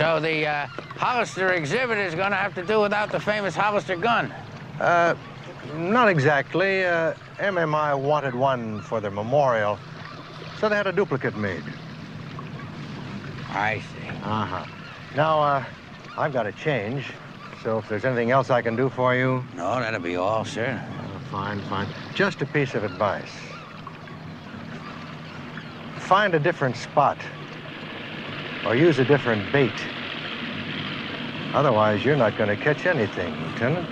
So the Hollister exhibit is going to have to do without the famous Hollister gun. Not exactly. MMI wanted one for their memorial, so they had a duplicate made. I see. Uh-huh. Now, I've got to change, so if there's anything else I can do for you... No, that'll be all, sir. Fine. Just a piece of advice. Find a different spot, or use a different bait. Otherwise, you're not going to catch anything, Lieutenant.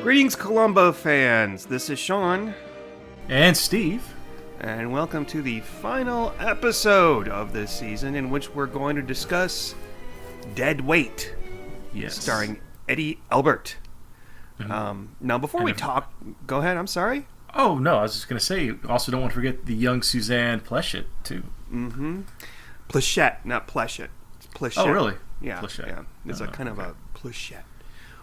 Greetings, Colombo fans. This is Sean. And Steve. And welcome to the final episode of this season, in which we're going to discuss Deadweight. Yes. Starring Eddie Albert. Now, before we talk... Go ahead, I'm sorry. Oh, no, I was just going to say, also don't want to forget the young Suzanne Pleshette, too. Mm-hmm. Pleshette, not Pleshette. It's Pleshette. Oh, really? Yeah. Pleshette. Yeah. It's a kind of a Pleshette.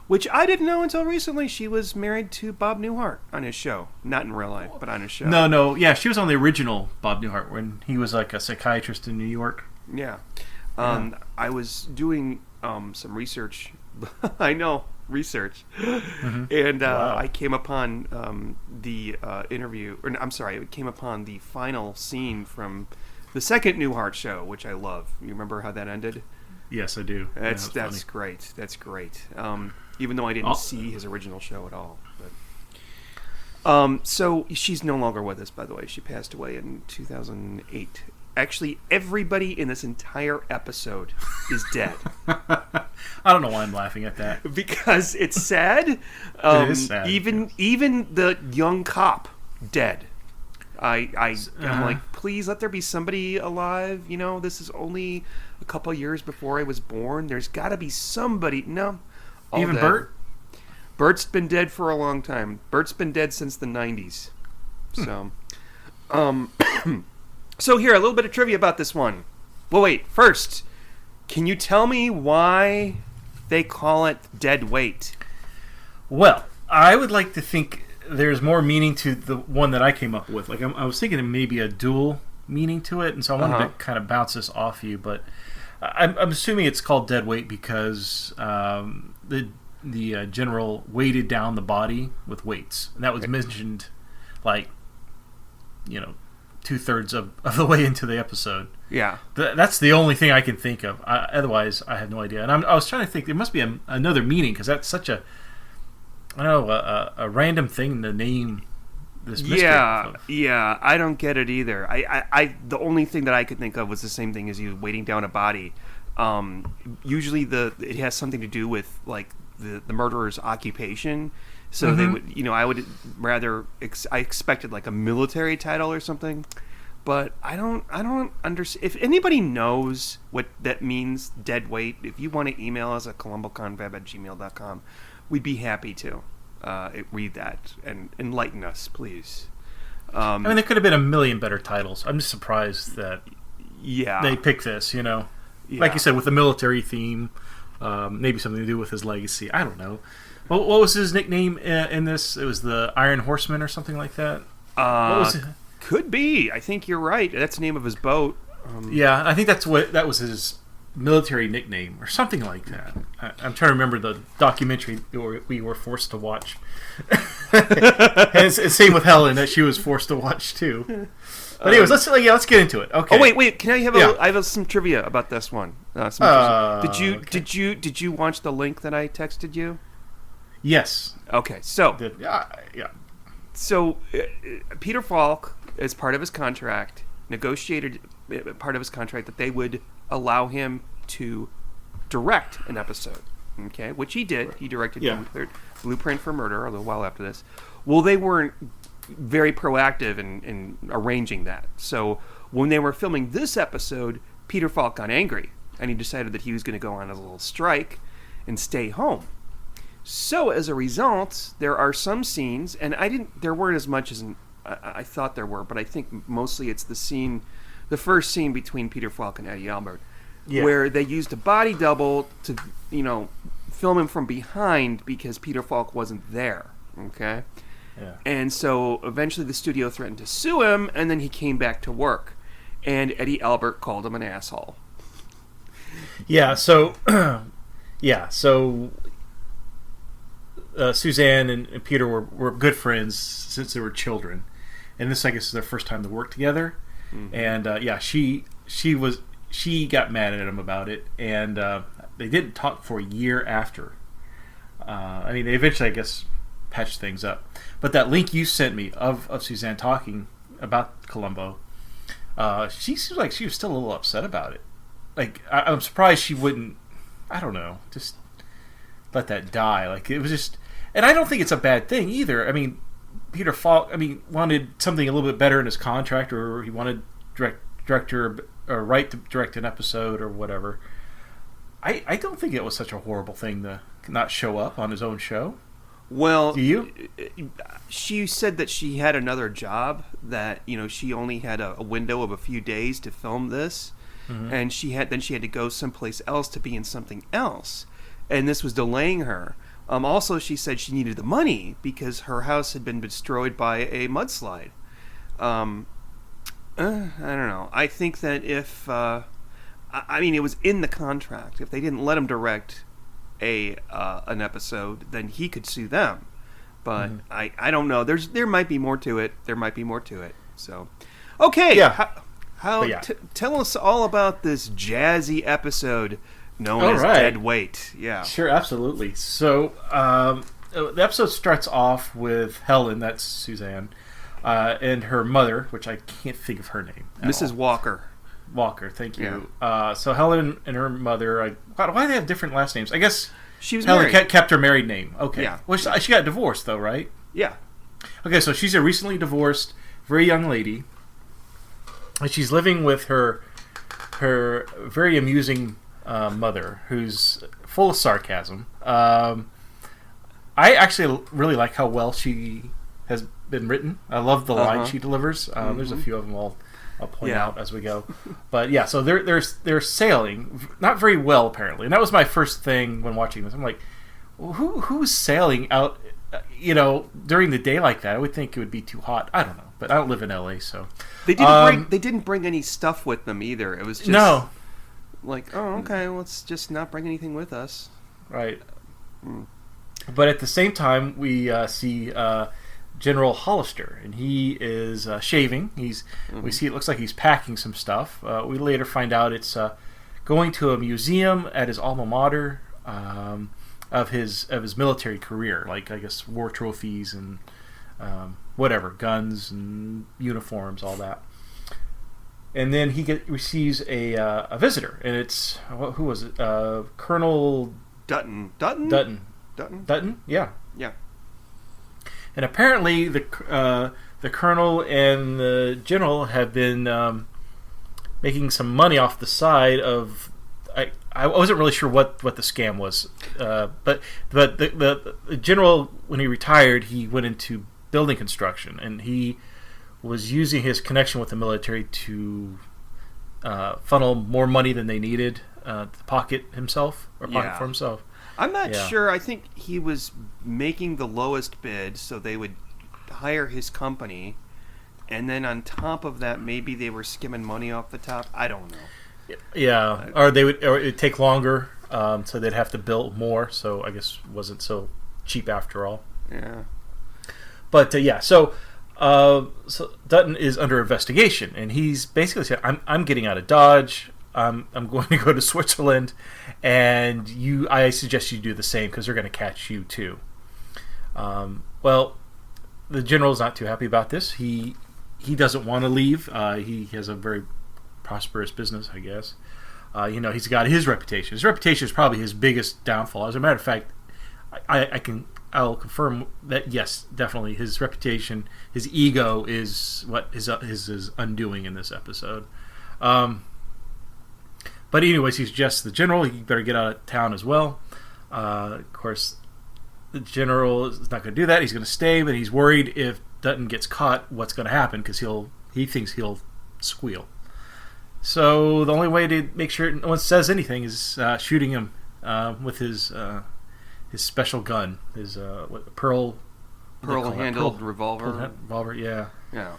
Which I didn't know until recently. She was married to Bob Newhart on his show. Not in real life, but on his show. No. Yeah, she was on the original Bob Newhart when he was like a psychiatrist in New York. Yeah. I was doing some research. I know, research. Mm-hmm. And wow. I came upon the interview. Or I'm sorry, I came upon the final scene from the second Newhart show, which I love. You remember how that ended? Yes, I do. That's great. That's great. Even though I didn't see his original show at all. But. So she's no longer with us, by the way. She passed away in 2008. Actually, everybody in this entire episode is dead. I don't know why I'm laughing at that. Because it's sad. It is sad. Even the young cop, dead. I'm like, please let there be somebody alive. You know, this is only a couple years before I was born. There's got to be somebody. No. Even dead. Bert? Bert's been dead for a long time. Bert's been dead since the 90s. So, so here, a little bit of trivia about this one. Well, wait. First, can you tell me why they call it Deadweight? Well, I would like to think there's more meaning to the one that I came up with. Like, I was thinking maybe a dual meaning to it, and so I wanted to kind of bounce this off you, but I'm assuming it's called Deadweight because the general weighted down the body with weights, and that was mentioned, like, 2/3 of the way into the episode. Yeah, that's the only thing I can think of. Otherwise, I have no idea. And I was trying to think there must be another meaning because that's such a random thing to name this mystery. Yeah, I don't get it either. I the only thing that I could think of was the same thing as you, weighting down a body. Usually it has something to do with like the murderer's occupation. So they would, I would rather I expected like a military title or something, but I don't understand. If anybody knows what that means, Deadweight, if you want to email us at colomboconfab@gmail.com, we'd be happy to read that and enlighten us, please. I mean, there could have been a million better titles. I'm just surprised that they picked this, Yeah. Like you said, with the military theme, maybe something to do with his legacy. I don't know. What was his nickname in this? It was the Iron Horseman or something like that? What was it? Could be. I think you're right. That's the name of his boat. Yeah, I think that was his military nickname or something like that. I'm trying to remember the documentary we were forced to watch. And same with Helen, that she was forced to watch too. But anyways, let's get into it. Okay. Oh wait, can I have I have some trivia about this one. Did you watch the link that I texted you? Yes. Okay. So yeah. So Peter Falk, as part of his contract, negotiated part of his contract that they would allow him to direct an episode. Okay, which he did. Right. He directed Blueprint for Murder a little while after this. Well, they weren't very proactive in arranging that. So when they were filming this episode, Peter Falk got angry, and he decided that he was going to go on a little strike and stay home. So as a result, there are some scenes, and there weren't as much as I thought there were, but I think mostly it's the first scene between Peter Falk and Eddie Albert. where they used a body double to, film him from behind because Peter Falk wasn't there. Okay? Yeah. And so eventually the studio threatened to sue him, and then he came back to work. And Eddie Albert called him an asshole. Yeah, so... Suzanne and Peter were good friends since they were children. And this, I guess, is their first time to work together. Mm-hmm. And, she got mad at him about it. And they didn't talk for a year after. They eventually, I guess, patched things up. But that link you sent me of Suzanne talking about Columbo, she seems like she was still a little upset about it. Like, I'm surprised she wouldn't, I don't know, just let that die. Like, it was just... And I don't think it's a bad thing either. I mean, Peter Falk, wanted something a little bit better in his contract, or he wanted director or right to direct an episode or whatever. I don't think it was such a horrible thing to not show up on his own show. Well, do you? She said that she had another job, that she only had a window of a few days to film this, and she had to go someplace else to be in something else, and this was delaying her. Also, she said she needed the money because her house had been destroyed by a mudslide. I don't know. I think that if it was in the contract. If they didn't let him direct an episode, then he could sue them. But I don't know. There might be more to it. So, okay. Yeah. Tell us all about this jazzy episode known as Deadweight. Yeah. Sure, absolutely. So the episode starts off with Helen, that's Suzanne, and her mother, which I can't think of her name. Mrs. Walker. Walker, thank you. Yeah. So Helen and her mother, why do they have different last names? I guess she was Helen married. Kept her married name. Okay. Yeah. Well, she got divorced, though, right? Yeah. Okay, so she's a recently divorced, very young lady, and she's living with her very amusing mother, who's full of sarcasm. I actually really like how well she has been written. I love the line she delivers. There's a few of them I'll point out as we go. But yeah, so they're sailing, not very well apparently, and that was my first thing when watching this. I'm like, well, who's sailing out, during the day like that? I would think it would be too hot. I don't know, but I don't live in LA, so they didn't bring any stuff with them either. It was just no. Like, oh, okay, let's just not bring anything with us. Right. But at the same time, we see General Hollister, and he is shaving. We see it looks like he's packing some stuff. We later find out it's going to a museum at his alma mater of his military career, like I guess war trophies and whatever, guns and uniforms, all that. And then he receives a visitor, and it's who was it? Colonel Dutton. Yeah. Yeah. And apparently the colonel and the general have been making some money off the side of. I wasn't really sure what the scam was, but the general, when he retired, he went into building construction, and he was using his connection with the military to funnel more money than they needed to pocket for himself. I'm not sure. I think he was making the lowest bid so they would hire his company, and then on top of that, maybe they were skimming money off the top. I don't know. Yeah, or it'd take longer, so they'd have to build more. So I guess it wasn't so cheap after all. Yeah. But so Dutton is under investigation, and he's basically said, "I'm getting out of Dodge. I'm going to go to Switzerland, and I suggest you do the same because they're going to catch you too." Well, the general's not too happy about this. He doesn't want to leave. He has a very prosperous business, I guess. He's got his reputation. His reputation is probably his biggest downfall. As a matter of fact, I'll confirm that, yes, definitely his reputation, his ego is what is undoing in this episode. But anyways, he suggests the general he better get out of town as well. Of course, the general is not going to do that. He's going to stay, but he's worried if Dutton gets caught, what's going to happen, because he thinks he'll squeal. So the only way to make sure no one says anything is shooting him with his special gun, his pearl-handled revolver. Yeah. Yeah.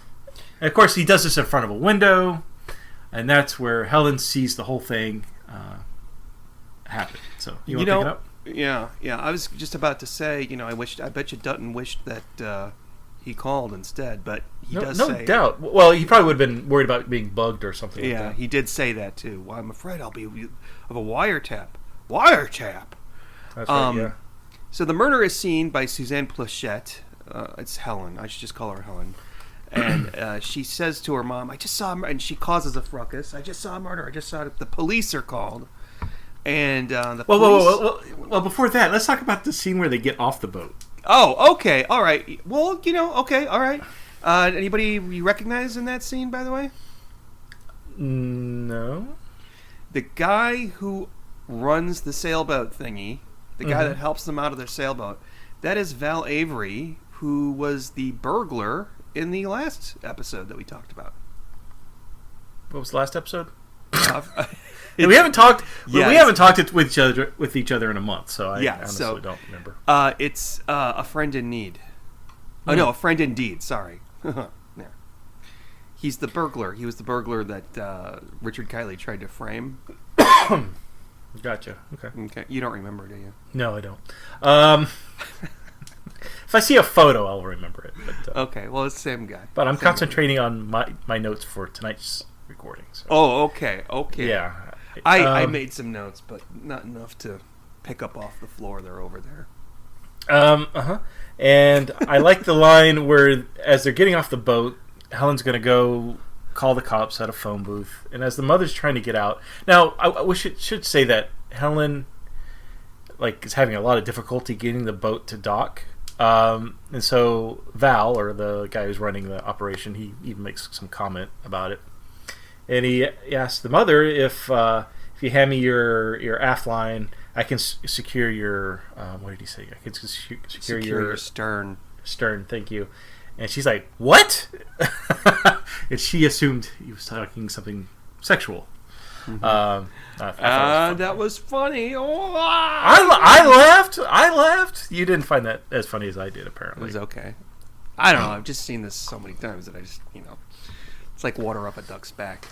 And of course, he does this in front of a window, and that's where Helen sees the whole thing happen. So you want to pick it up? Yeah. I was just about to say, I bet you Dutton wished that he called instead, but he does say... No doubt. Well, he probably would have been worried about being bugged or something like that. Yeah, he did say that, too. Well, I'm afraid I'll be of a wiretap. Wiretap! That's right, yeah. So the murder is seen by Suzanne Plachette. It's Helen. I should just call her Helen. And she says to her mom, I just saw him, and she causes a fracas. I just saw a murder. I just saw it. The police are called. And the police... Well, before that, let's talk about the scene where they get off the boat. Oh, okay. All right. Well, okay. All right. Anybody you recognize in that scene, by the way? No. The guy who runs the sailboat thingy, the guy that helps them out of their sailboat, that is Val Avery, who was the burglar in the last episode that we talked about. What was the last episode? We we haven't talked. Yeah, we haven't talked with each other in a month, so I honestly don't remember. It's a friend in need. Oh no, a friend indeed. Sorry. Yeah. He's the burglar. He was the burglar that Richard Kiley tried to frame. Gotcha. Okay. You don't remember, do you? No, I don't. If I see a photo, I'll remember it. But, okay. Well, it's the same guy. But I'm concentrating on my notes for tonight's recording. So. Oh, okay. Yeah. I made some notes, but not enough to pick up off the floor. They're over there. And I like the line where, as they're getting off the boat, Helen's going to go call the cops at a phone booth. And as the mother's trying to get out... Now, I should say that Helen is having a lot of difficulty getting the boat to dock. And so Val, or the guy who's running the operation, he even makes some comment about it. And he asks the mother, if you hand me your aft line, I can secure your... what did he say? I can secure your stern. Stern, thank you. And she's like, what? And she assumed he was talking something sexual. That was funny. Oh, I laughed. You didn't find that as funny as I did, apparently. It was okay. I don't know. I've just seen this so many times that I just, it's like water up a duck's back.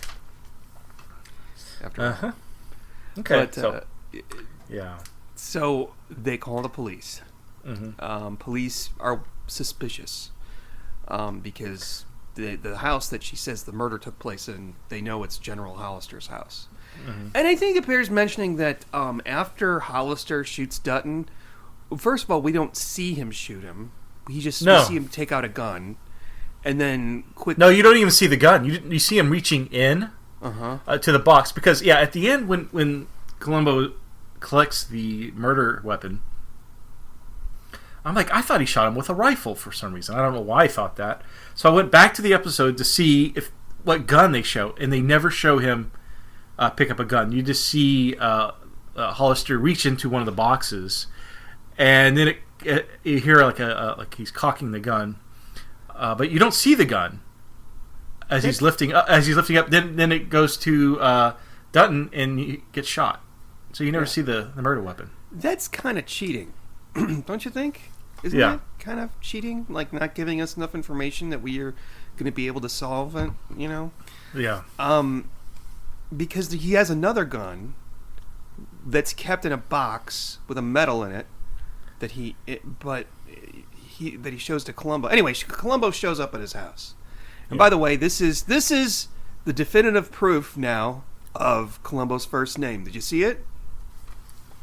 After Okay. But, yeah. So they call the police. Mm-hmm. Police are suspicious because the house that she says the murder took place in, they know it's General Hollister's house. Mm-hmm. And I think it bears mentioning that after Hollister shoots Dutton, first of all, we don't see him shoot him. We see him take out a gun, and then quickly... No, you don't even see the gun. You see him reaching in to the box. Because, at the end, when Colombo collects the murder weapon, I'm like, I thought he shot him with a rifle for some reason. I don't know why I thought that. So I went back to the episode to see what gun they show, and they never show him pick up a gun. You just see Hollister reach into one of the boxes, and then you hear like he's cocking the gun, but you don't see the gun as he's lifting up. Then it goes to Dutton, and he gets shot. So you never see the murder weapon. That's kind of cheating, don't you think? Isn't that kind of cheating? Like not giving us enough information that we are going to be able to solve it, Yeah. Because he has another gun that's kept in a box with a metal in it that he shows to Colombo. Anyway, Colombo shows up at his house. And by the way, this is the definitive proof now of Colombo's first name. Did you see it?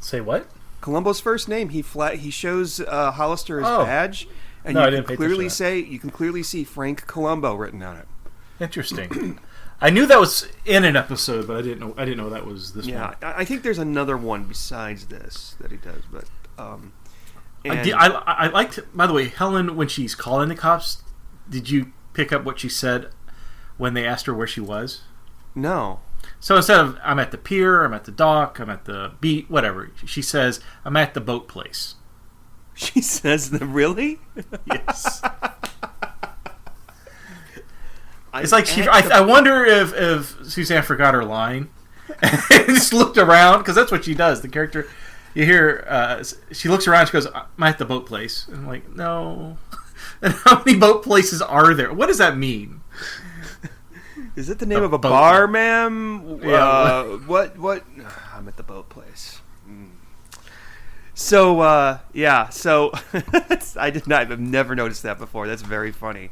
Say what? Colombo's first name. He shows Hollister his badge, and you can clearly see Frank Colombo written on it. Interesting. I knew that was in an episode, but I didn't know that was this one. Yeah, I think there's another one besides this that he does, but I liked. By the way, Helen, when she's calling the cops, did you pick up what she said when they asked her where she was? No. So instead of "I'm at the pier," "I'm at the dock," "I'm at the beach," whatever, she says, "I'm at the boat place." She says that, really? Yes. It's like I wonder if Suzanne forgot her line and just looked around, because that's what she does. The character, you hear, she looks around. She goes, "I'm at the boat place." And I'm like, no. And how many boat places are there? What does that mean? Is it the name of a bar, ma'am? Yeah. What? I'm at the boat place. So, yeah. So, I've never noticed that before. That's very funny.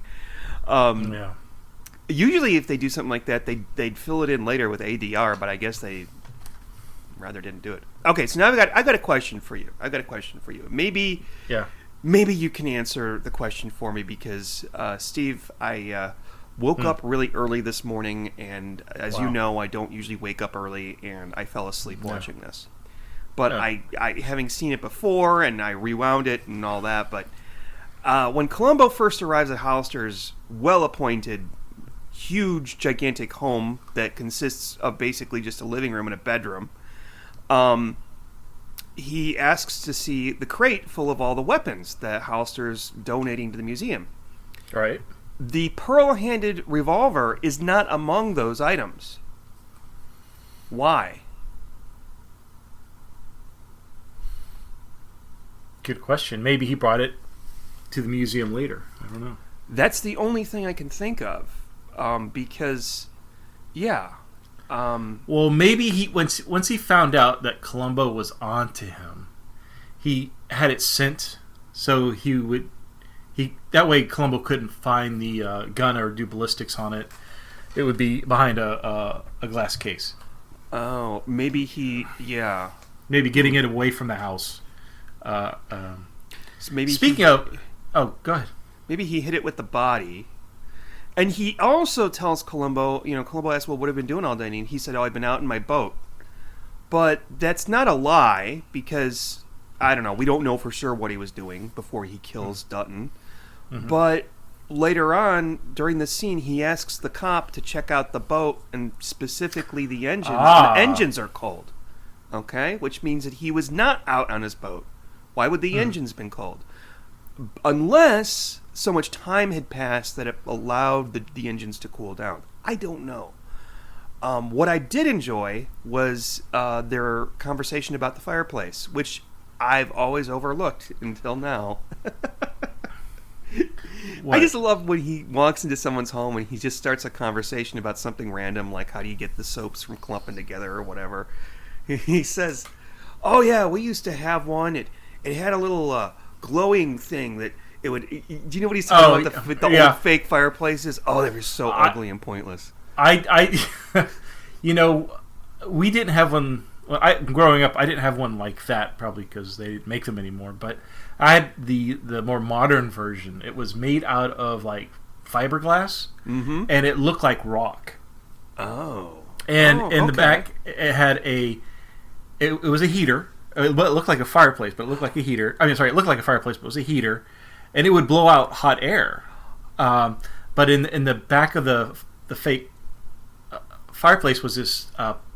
Yeah. Usually, if they do something like that, they'd fill it in later with ADR, but I guess they rather didn't do it. Okay, so now I've got a question for you. Maybe you can answer the question for me, because Steve, I woke up really early this morning, and as you know, I don't usually wake up early, and I fell asleep watching this. But I having seen it before, and I rewound it and all that, but when Colombo first arrives at Hollister's well-appointed, huge, gigantic home that consists of basically just a living room and a bedroom, he asks to see the crate full of all the weapons that Hollister's donating to the museum. Right. The pearl-handed revolver is not among those items. Why? Good question. Maybe he brought it to the museum later. I don't know. That's the only thing I can think of. Because, yeah. Well, maybe he once he found out that Columbo was onto him, he had it sent so that way Columbo couldn't find the gun or do ballistics on it. It would be behind a glass case. Oh, maybe yeah. Maybe getting it away from the house. So maybe Speaking of, go ahead. Maybe he hit it with the body. And he also tells Columbo, Columbo asks, well, what have you been doing all day? And he said, I've been out in my boat. But that's not a lie, because, I don't know, we don't know for sure what he was doing before he kills Dutton. Mm-hmm. But later on, during the scene, he asks the cop to check out the boat, and specifically the engines. And the engines are cold, okay? Which means that he was not out on his boat. Why would the engines been cold? Unless so much time had passed that it allowed the engines to cool down. I don't know. What I did enjoy was their conversation about the fireplace, which I've always overlooked until now. I just love when he walks into someone's home and he just starts a conversation about something random, like how do you get the soaps from clumping together or whatever. He says, oh yeah, we used to have one. It had a little glowing thing that it would. Do you know what he's talking about? The old fake fireplaces. Oh, they were so ugly and pointless. We didn't have one. Well, growing up, I didn't have one like that, probably because they didn't make them anymore. But I had the more modern version. It was made out of like fiberglass, and it looked like rock. Oh. And in the back, it had it was a heater. It looked like a fireplace, but it looked like a heater. I mean, sorry, it looked like a fireplace, but it was a heater, and it would blow out hot air. But in the back of the fake fireplace was this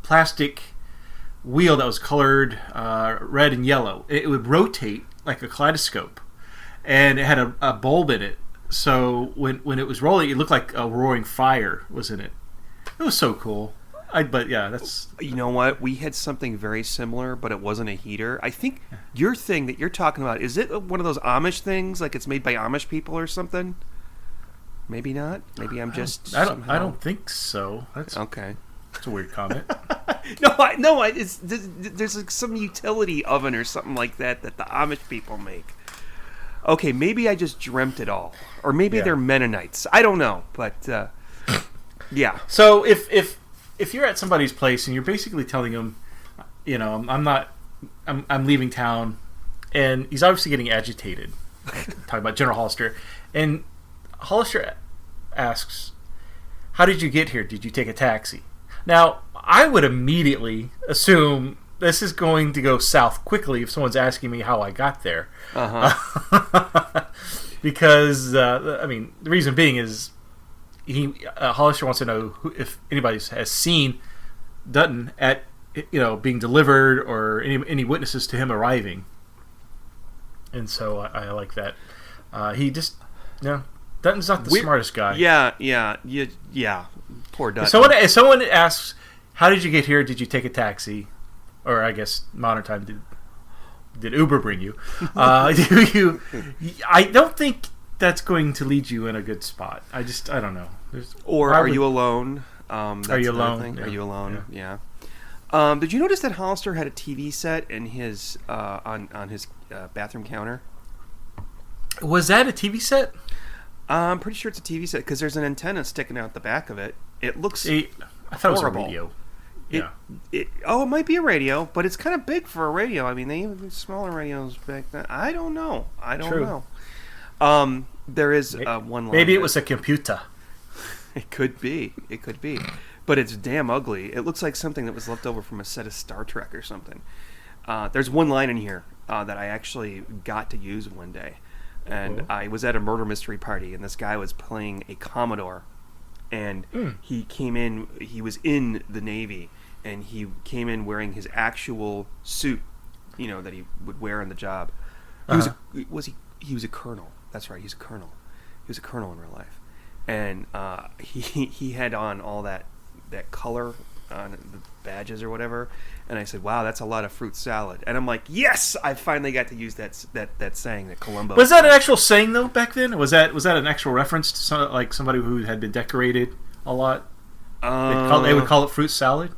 plastic wheel that was colored red and yellow. It would rotate like a kaleidoscope, and it had a bulb in it. So when it was rolling, it looked like a roaring fire was in it. It was so cool. But yeah, that's... You know what? We had something very similar, but it wasn't a heater. I think your thing that you're talking about, is it one of those Amish things? Like it's made by Amish people or something? Maybe not. Maybe I'm just... I don't think so. That's okay. That's a weird comment. There's like some utility oven or something like that the Amish people make. Okay, maybe I just dreamt it all. Or maybe they're Mennonites. I don't know, but... yeah. So if you're at somebody's place and you're basically telling them, I'm leaving town, and he's obviously getting agitated, talking about General Hollister, and Hollister asks, how did you get here? Did you take a taxi? Now, I would immediately assume this is going to go south quickly if someone's asking me how I got there. Because, the reason being is Hollister wants to know if anybody has seen Dutton at being delivered, or any witnesses to him arriving. And so I like that. He just Dutton's not the smartest guy. Yeah. Poor Dutton. If someone asks, how did you get here? Did you take a taxi? Or I guess modern time, did Uber bring you? I don't think that's going to lead you in a good spot. I don't know. Are you alone? Are you alone? Yeah. Are you alone? Yeah. Did you notice that Hollister had a TV set in his on his bathroom counter? Was that a TV set? I'm pretty sure it's a TV set because there's an antenna sticking out the back of it. It looks I thought horrible. It was a radio. It might be a radio, but it's kind of big for a radio. I mean, they even smaller radios back then. I don't know. There is one line. Maybe it was a computer. It could be. But it's damn ugly. It looks like something that was left over from a set of Star Trek or something. There's one line in here that I actually got to use one day. And I was at a murder mystery party, and this guy was playing a Commodore. And he came in, he was in the Navy, and he came in wearing his actual suit, that he would wear on the job. He was a colonel. That's right, he's a colonel. He was a colonel in real life. And he had on all that color on the badges or whatever. And I said, wow, that's a lot of fruit salad. And I'm like, yes, I finally got to use that saying that Colombo. Was that an actual saying though back then? Was that an actual reference to somebody who had been decorated a lot? They would call it fruit salad.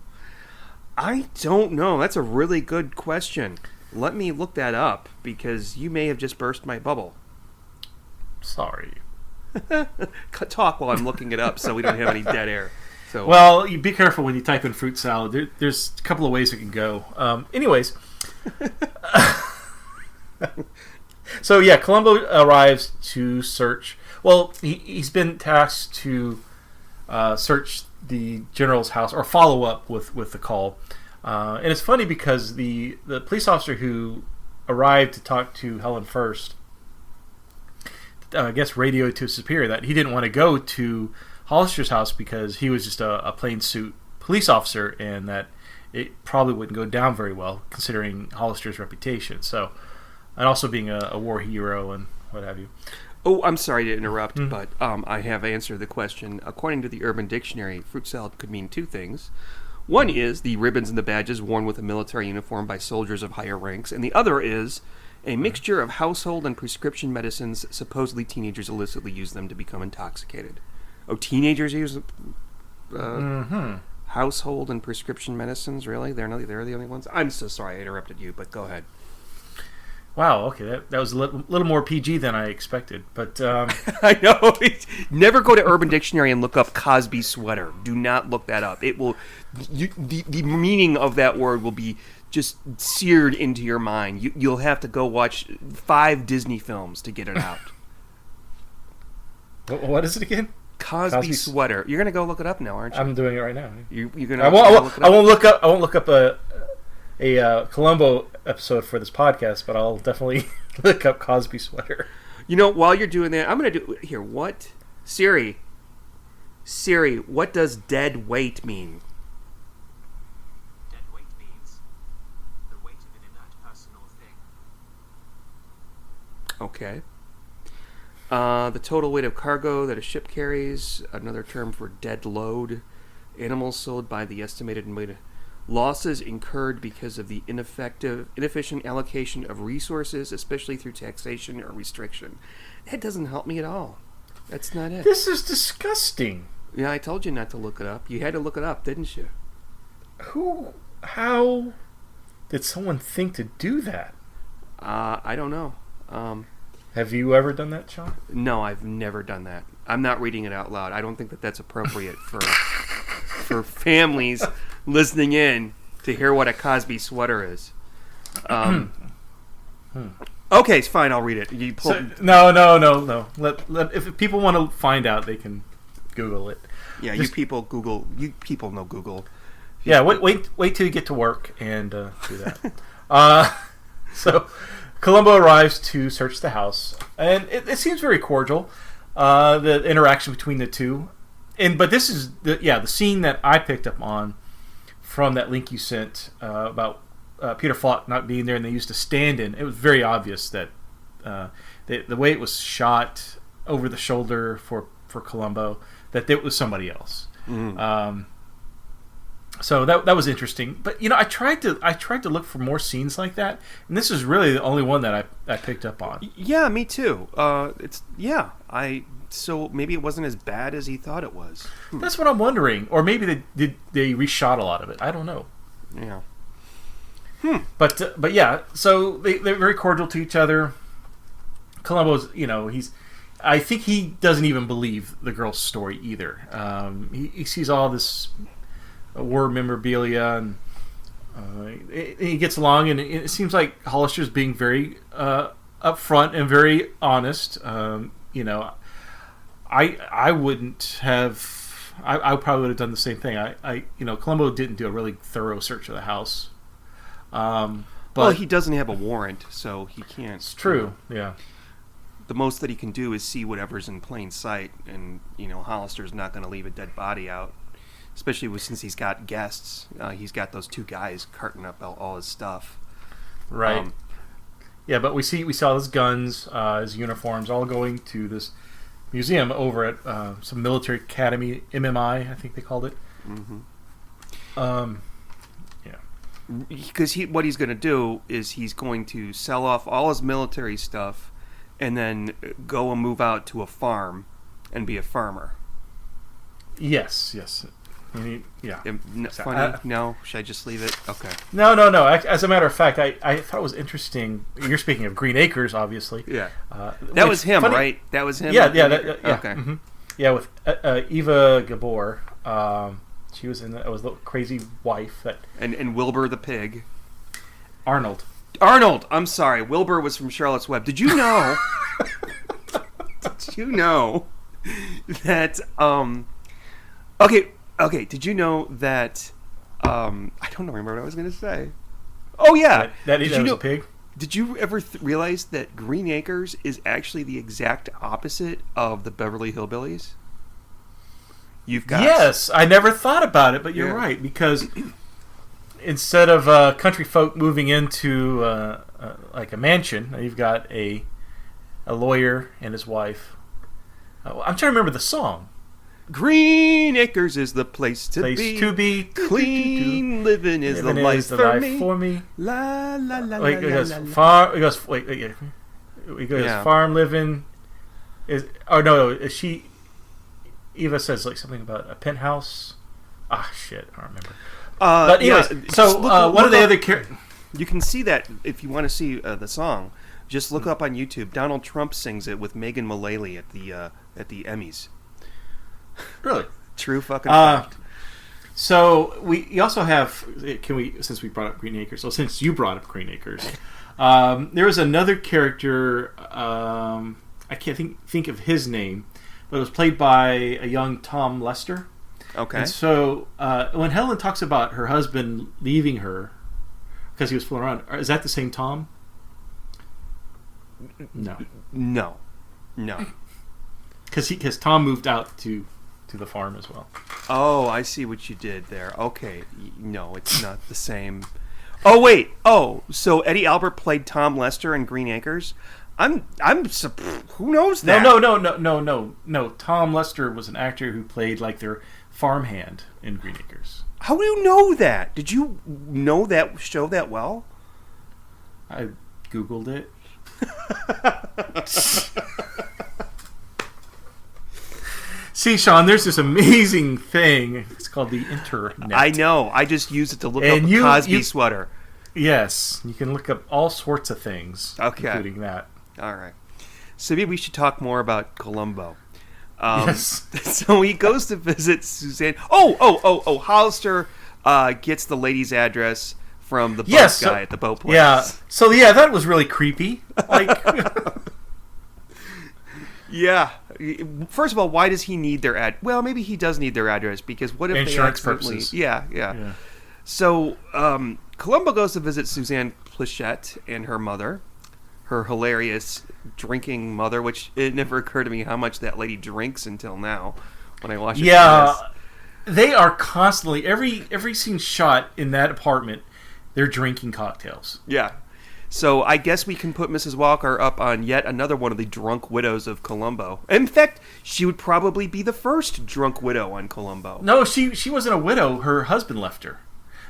I don't know. That's a really good question. Let me look that up because you may have just burst my bubble. Sorry. Talk while I'm looking it up so we don't have any dead air. So. Well, you be careful when you type in fruit salad. There's a couple of ways it can go. Anyways. So, yeah, Columbo arrives to search. Well, he's been tasked to search the general's house or follow up with the call. And it's funny because the police officer who arrived to talk to Helen first, I guess radioed to his superior that he didn't want to go to Hollister's house because he was just a plain suit police officer and that it probably wouldn't go down very well considering Hollister's reputation. So, and also being a war hero and what have you. Oh, I'm sorry to interrupt, but I have answered the question. According to the Urban Dictionary, fruit salad could mean two things. One is the ribbons and the badges worn with a military uniform by soldiers of higher ranks, and the other is a mixture of household and prescription medicines. Supposedly teenagers illicitly use them to become intoxicated. Oh, teenagers use household and prescription medicines? Really? They're the only ones? I'm so sorry I interrupted you, but go ahead. Wow, okay, that was a little more PG than I expected, but... I know. Never go to Urban Dictionary and look up Cosby sweater. Do not look that up. It will... The meaning of that word will be just seared into your mind. You'll have to go watch 5 Disney films to get it out. What is it again? Cosby sweater. You're gonna go look it up now, aren't you? I'm doing it right now. You're gonna. I won't look up a Colombo episode for this podcast, but I'll definitely look up Cosby sweater. While you're doing that, I'm gonna do here. What Siri? What does dead weight mean? Dead weight means the weight of an inert person or thing. Okay. The total weight of cargo that a ship carries, another term for dead load, animals sold by the estimated weight, losses incurred because of the inefficient allocation of resources, especially through taxation or restriction. That doesn't help me at all. That's not it. This is disgusting. Yeah, I told you not to look it up. You had to look it up, didn't you? How did someone think to do that? I don't know. Have you ever done that, Sean? No, I've never done that. I'm not reading it out loud. I don't think that that's appropriate for families listening in to hear what a Cosby sweater is. Okay, it's fine. I'll read it. No. If people want to find out, they can Google it. Yeah, you people Google. You people know Google. Yeah, wait till you get to work and do that. So. Columbo arrives to search the house, and it seems very cordial, the interaction between the two. But this is the scene that I picked up on from that link you sent about Peter Falk not being there, and they used a stand-in. It was very obvious that the way it was shot, over the shoulder for Columbo, that it was somebody else. So that was interesting. But I tried to look for more scenes like that, and this is really the only one that I picked up on. Yeah, me too. So maybe it wasn't as bad as he thought it was. That's what I'm wondering. Or maybe they reshot a lot of it. I don't know. Yeah. But yeah, so they're very cordial to each other. Columbo's, I think he doesn't even believe the girl's story either. He sees all this war memorabilia, and he gets along, and it seems like Hollister's being very upfront and very honest. I wouldn't have. I probably would have done the same thing. Columbo didn't do a really thorough search of the house. But he doesn't have a warrant, so he can't. It's true. Yeah. The most that he can do is see whatever's in plain sight, and Hollister's not going to leave a dead body out, especially since he's got guests. He's got those two guys carting up all his stuff. Right. Yeah, but we saw his guns, his uniforms, all going to this museum over at some military academy, MMI, I think they called it. Because what he's going to do is he's going to sell off all his military stuff, and then go and move out to a farm and be a farmer. Yes. Funny? No? Should I just leave it? Okay. No. As a matter of fact, I thought it was interesting. You're speaking of Green Acres, obviously. Yeah. That was him, funny, right? That was him? Yeah. Okay. Mm-hmm. Yeah, with Eva Gabor. She was in it. It was the crazy wife that. And Wilbur the pig. Arnold. I'm sorry. Wilbur was from Charlotte's Web. Did you know? That Okay. Did you know that? I don't remember what I was going to say. Oh yeah, that was a pig. Did you ever realize that Green Acres is actually the exact opposite of the Beverly Hillbillies? Yes, I never thought about it, but you're right, because instead of country folk moving into like a mansion, you've got a lawyer and his wife. I'm trying to remember the song. Green Acres is the place to be. Clean living is the life for me. La la la Wait, la. He goes la, farm. He goes farm living. Is she? Eva says like something about a penthouse. Shit, I don't remember. But anyways, one of the other characters. You can see that if you want to see the song. Just look up on YouTube. Donald Trump sings it with Megan Mullally at the Emmys. Really? True fucking fact. So we also have. Since we brought up Green Acres? So since you brought up Green Acres, there was another character. I can't think of his name, but it was played by a young Tom Lester. Okay. And so when Helen talks about her husband leaving her because he was fooling around, is that the same Tom? No. Because Tom moved out to the farm as well. Oh, I see what you did there. Okay. No, it's not the same. Oh, wait. Oh, so Eddie Albert played Tom Lester in Green Acres? Who knows that? No. Tom Lester was an actor who played like their farmhand in Green Acres. How do you know that? Did you know that show that well? I Googled it. See, Sean, there's this amazing thing. It's called the internet. I know. I just use it to look up a Cosby sweater. Yes. You can look up all sorts of things, including that. All right. So maybe we should talk more about Columbo. Yes. So he goes to visit Suzanne. Oh, Hollister gets the lady's address from the boat guy at the boat place. Yeah. So, that was really creepy. Like... Yeah. First of all, why does he need their ad? Well, maybe he does need their address because what if insurance they accidentally... purposes? Yeah. So Columbo goes to visit Suzanne Plachette and her mother, her hilarious drinking mother, which it never occurred to me how much that lady drinks until now when I watch it. Yeah, they are constantly every scene shot in that apartment. They're drinking cocktails. Yeah. So I guess we can put Mrs. Walker up on yet another one of the drunk widows of Colombo. In fact, she would probably be the first drunk widow on Colombo. No, she wasn't a widow. Her husband left her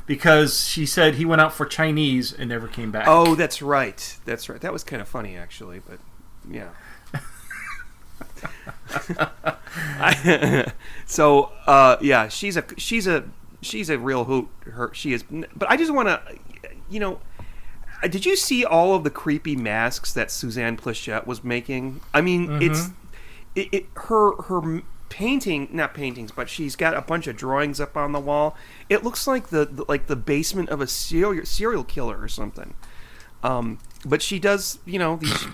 because she said he went out for Chinese and never came back. Oh, that's right. That's right. That was kind of funny, actually. But yeah. Yeah, she's a real hoot. She is. But I just want to, did you see all of the creepy masks that Suzanne Plachette was making? I mean, her painting, not paintings, but she's got a bunch of drawings up on the wall. It looks like the basement of a serial killer or something. But she does, these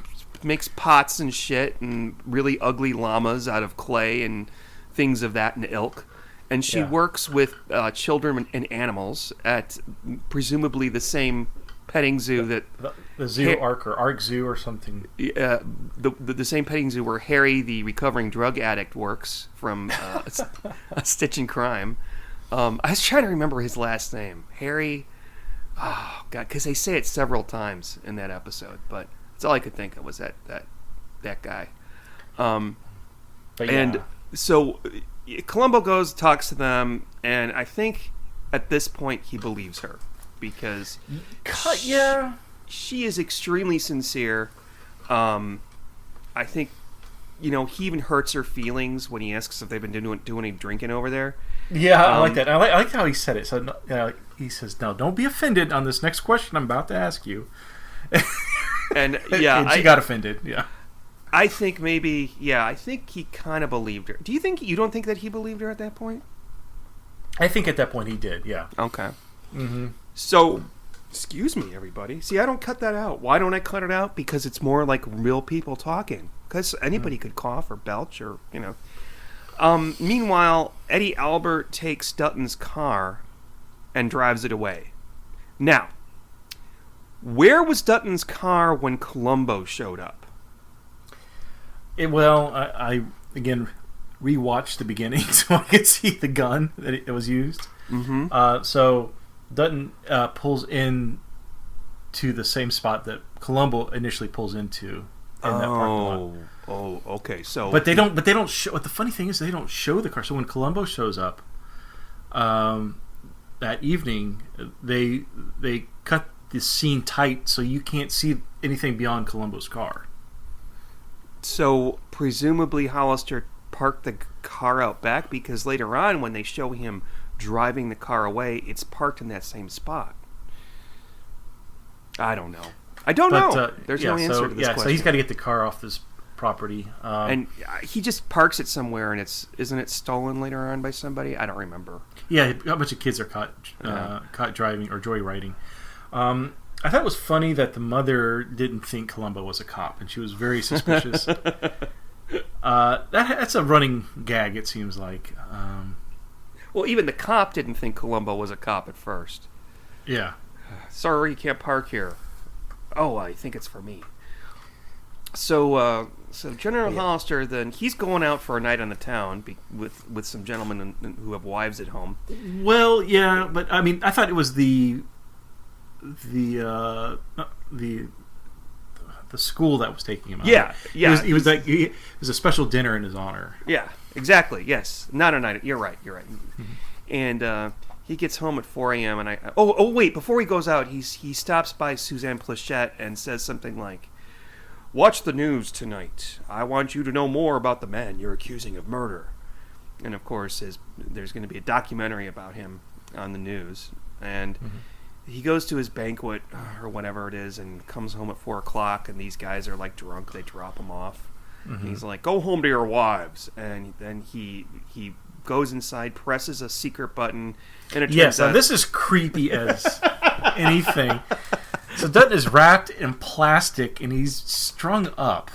makes pots and shit and really ugly llamas out of clay and things of that ilk. And she works with children and animals at presumably the same petting zoo that the zoo Ark Zoo or something. The same petting zoo where Harry, the recovering drug addict, works from A Stitch in Crime. I was trying to remember his last name, Harry. Oh God, because they say it several times in that episode, but that's all I could think of was that guy. And so Columbo goes, talks to them, and I think at this point he believes her. Because she is extremely sincere. I think, he even hurts her feelings when he asks if they've been doing any drinking over there. Yeah, I like that. I like how he said it. So he says, "No, don't be offended on this next question I'm about to ask you." And and she got offended. Yeah, I think maybe. Yeah, I think he kind of believed her. You don't think that he believed her at that point? I think at that point he did. Yeah. Okay. Mm-hmm. So, excuse me, everybody. See, I don't cut that out. Why don't I cut it out? Because it's more like real people talking. Because anybody could cough or belch or, Meanwhile, Eddie Albert takes Dutton's car and drives it away. Now, where was Dutton's car when Columbo showed up? I again rewatched the beginning so I could see the gun that it was used. Mm-hmm. So Dutton pulls in to the same spot that Columbo initially pulls into in that parking lot. Oh, okay. So, but they don't show. What the funny thing is, they don't show the car. So when Columbo shows up, that evening, they cut the scene tight so you can't see anything beyond Columbo's car. So presumably Hollister parked the car out back because later on when they show him driving the car away, it's parked in that same spot. I don't know. There's no answer to this question. So he's got to get the car off this property. And he just parks it somewhere, and isn't it stolen later on by somebody? I don't remember. Yeah, a bunch of kids are caught driving or joyriding. I thought it was funny that the mother didn't think Columbo was a cop, and she was very suspicious. That's a running gag, it seems like. Well, even the cop didn't think Columbo was a cop at first. Yeah. Sorry, you can't park here. Oh, I think it's for me. So General Hollister, then, he's going out for a night on the town with some gentlemen who have wives at home. Well, yeah, but I mean, I thought it was the school that was taking him out. Yeah. He was a special dinner in his honor. Yeah, exactly. Yes, not a night. You're right. Mm-hmm. And he gets home at 4 a.m. and wait, before he goes out, he stops by Suzanne Plachette and says something like, "Watch the news tonight. I want you to know more about the man you're accusing of murder." And of course, there's going to be a documentary about him on the news. And he goes to his banquet or whatever it is and comes home at 4 o'clock, and these guys are like drunk. They drop him off. And he's like, "Go home to your wives." And then he goes inside, presses a secret button, and it turns out... this is creepy as anything. So Dutton is wrapped in plastic, and he's strung up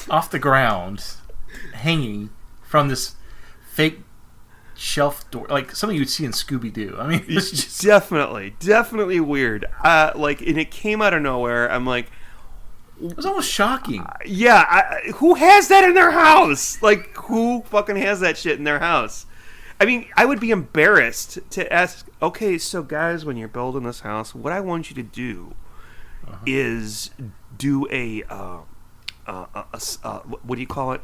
off the ground, hanging from this fake shelf door, like something you'd see in Scooby-Doo. I mean, it's just... definitely weird. And it came out of nowhere. I'm like... It was almost shocking. Who has that in their house? Like, who fucking has that shit in their house? I mean, I would be embarrassed to ask, okay, so guys, when you're building this house, what I want you to do is do a what do you call it?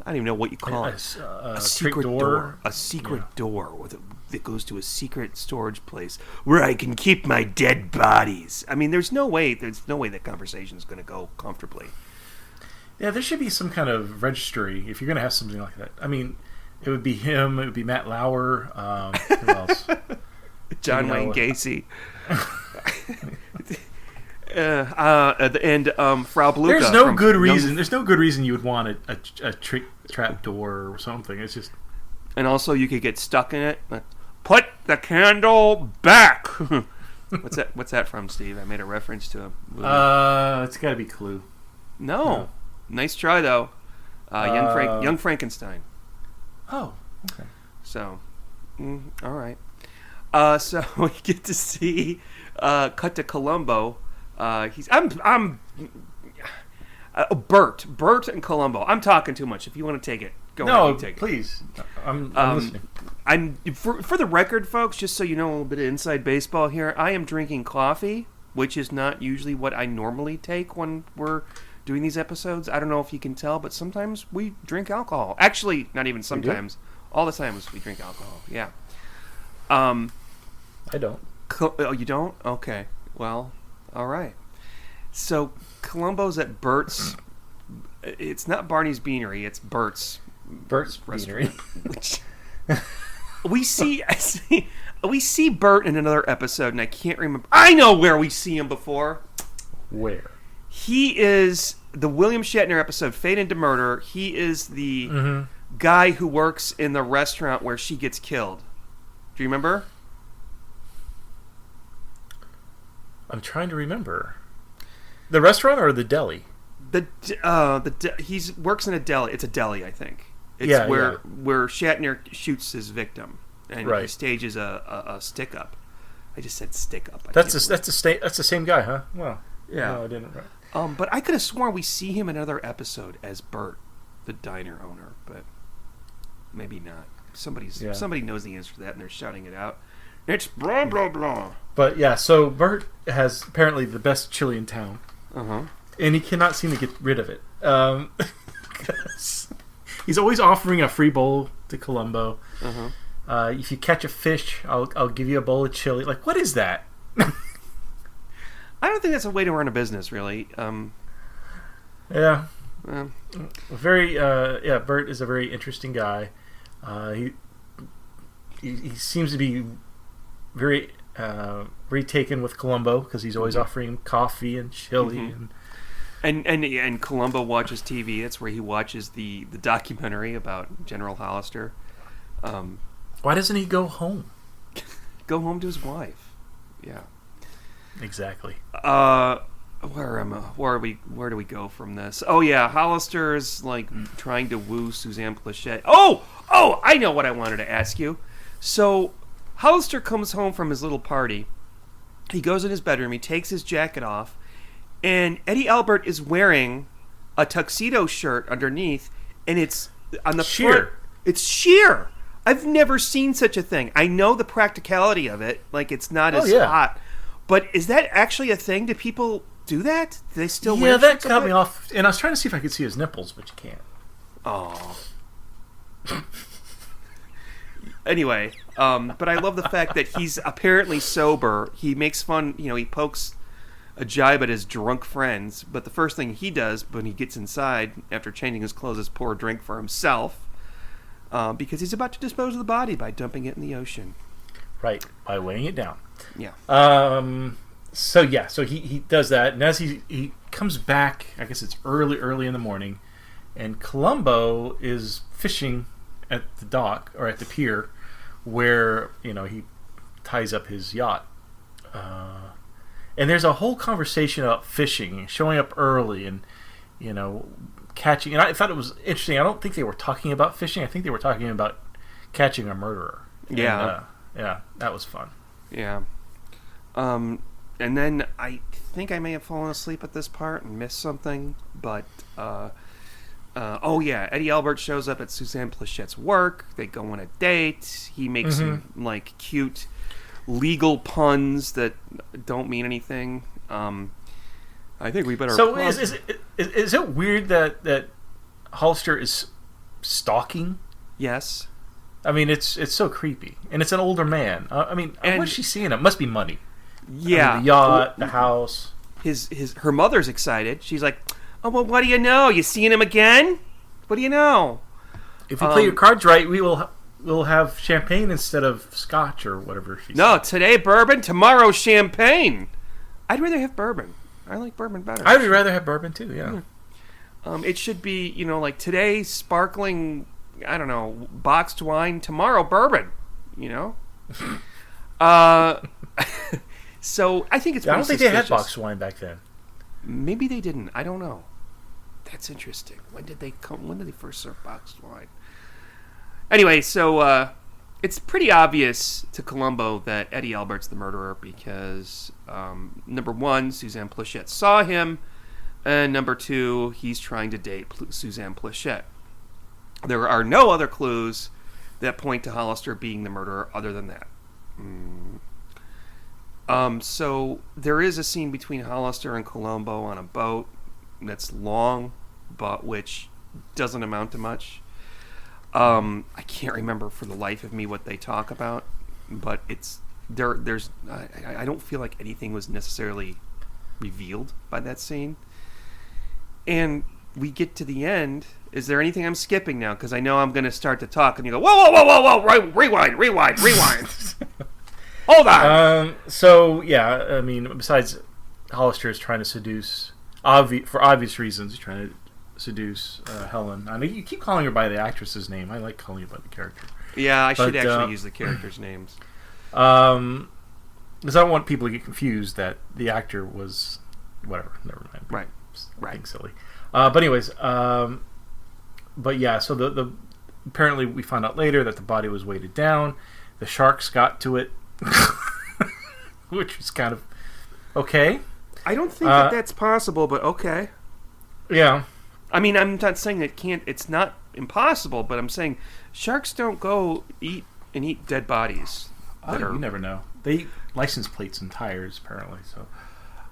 I don't even know what you call it. A secret door. A secret door that goes to a secret storage place where I can keep my dead bodies. I mean, there's no way that conversation is going to go comfortably. Yeah, there should be some kind of registry if you're going to have something like that. I mean, it would be him. It would be Matt Lauer. Who else? John Wayne Gacy. And Frau Blucher. There's no good reason. There's no good reason you would want a trick trap door or something. It's just. And also, you could get stuck in it. Put the candle back. What's that from, Steve? I made a reference to a movie. It's got to be Clue. No. Nice try though. Young Frankenstein. Oh, okay. So, all right. So we get to see cut to Colombo. Bert and Colombo. I'm talking too much. If you want to take it, go ahead and take please. I'm listening. For the record, folks, just so you know a little bit of inside baseball here. I am drinking coffee, which is not usually what I normally take when we're doing these episodes. I don't know if you can tell, but sometimes we drink alcohol. Actually, not even sometimes. All the times we drink alcohol. Yeah. I don't. Oh, you don't? Okay. Well, all right. So Columbo's at Bert's. It's not Barney's Beanery. It's Bert's. Bert's Beanery. Which we see Bert in another episode, and I can't remember. I know where we see him before. Where? He is the William Shatner episode, Fate into Murder. He is the guy who works in the restaurant where she gets killed. Do you remember? I'm trying to remember. The restaurant or the deli? He works in a deli. It's a deli, I think. It's where Shatner shoots his victim, and he stages a stick up. I just said stick up. That's the same guy, huh? Well, yeah. No, I didn't. But I could have sworn we see him in another episode as Bert, the diner owner, but maybe not. Somebody knows the answer to that, and they're shouting it out. It's blah blah blah. But yeah, so Bert has apparently the best chili in town, and he cannot seem to get rid of it. He's always offering a free bowl to Colombo. If you catch a fish, I'll give you a bowl of chili. Like, what is that? I don't think that's a way to run a business, really. Yeah. Bert is a very interesting guy. He seems to be very taken with Colombo because he's always offering him coffee and chili and Colombo watches TV. That's where he watches the documentary about General Hollister. Why doesn't he go home? Go home to his wife. Yeah. Exactly. Where do we go from this? Oh yeah, Hollister's like trying to woo Suzanne Plachette. Oh, I know what I wanted to ask you. So Hollister comes home from his little party. He goes in his bedroom. He takes his jacket off, and Eddie Albert is wearing a tuxedo shirt underneath, and it's on the sheer. front. It's sheer. I've never seen such a thing. I know the practicality of it, like it's not as hot. But is that actually a thing? Do people do that? Do they still wear shirts? Yeah, that got me off. And I was trying to see if I could see his nipples, but you can't. Oh. Anyway, but I love the fact that he's apparently sober. He makes fun, he pokes a jibe at his drunk friends. But the first thing he does when he gets inside, after changing his clothes, is pour a drink for himself. Because he's about to dispose of the body by dumping it in the ocean. Right, by weighing it down. Yeah. So he does that, and as he comes back, I guess it's early in the morning, and Columbo is fishing at the dock or at the pier, where he ties up his yacht. And there's a whole conversation about fishing, showing up early, and catching. And I thought it was interesting. I don't think they were talking about fishing. I think they were talking about catching a murderer. Yeah. And, that was fun. Yeah. And then I think I may have fallen asleep at this part and missed something, but Eddie Albert shows up at Suzanne Plachette's work. They go on a date. He makes some cute legal puns that don't mean anything. I think we better. So is it weird that Hollister is stalking? Yes. I mean, it's so creepy, and it's an older man. I mean, what's she seeing? It must be money. Yeah, I mean, the yacht, the house. Her mother's excited. She's like, "Oh well, what do you know? You seeing him again? What do you know?" If you play your cards right, we'll have champagne instead of scotch or whatever. No, today bourbon, tomorrow champagne. I'd rather have bourbon. I like bourbon better. I would rather have bourbon too. Yeah. It should be, like today sparkling. I don't know, boxed wine. Tomorrow bourbon. So I think it's. I don't think they had suspicious. boxed wine back then. Maybe they didn't. I don't know. That's interesting. When did they first serve boxed wine? Anyway, so it's pretty obvious to Colombo that Eddie Albert's the murderer because number one, Suzanne Plachette saw him, and number two, he's trying to date Suzanne Plachette. There are no other clues that point to Hollister being the murderer other than that. So there is a scene between Hollister and Colombo on a boat that's long, but which doesn't amount to much. I can't remember for the life of me what they talk about, but it's there's I don't feel like anything was necessarily revealed by that scene. And we get to the end. Is there anything I'm skipping now? Because I know I'm going to start to talk, and you go, whoa, rewind. Hold on. So, yeah, I mean, besides Hollister is trying to seduce, for obvious reasons, he's trying to seduce Helen. I know you keep calling her by the actress's name. I like calling her by the character. Yeah, I should actually use the characters' names. Because I don't want people to get confused that the actor was whatever. Never mind. Right. Being silly. But anyways, but yeah, so the apparently we found out later that the body was weighted down. The sharks got to it, which was kind of okay. I don't think that's possible, but okay. Yeah. I mean, I'm not saying it's not impossible, but I'm saying sharks don't go eat dead bodies. You never know. They eat license plates and tires, apparently. So,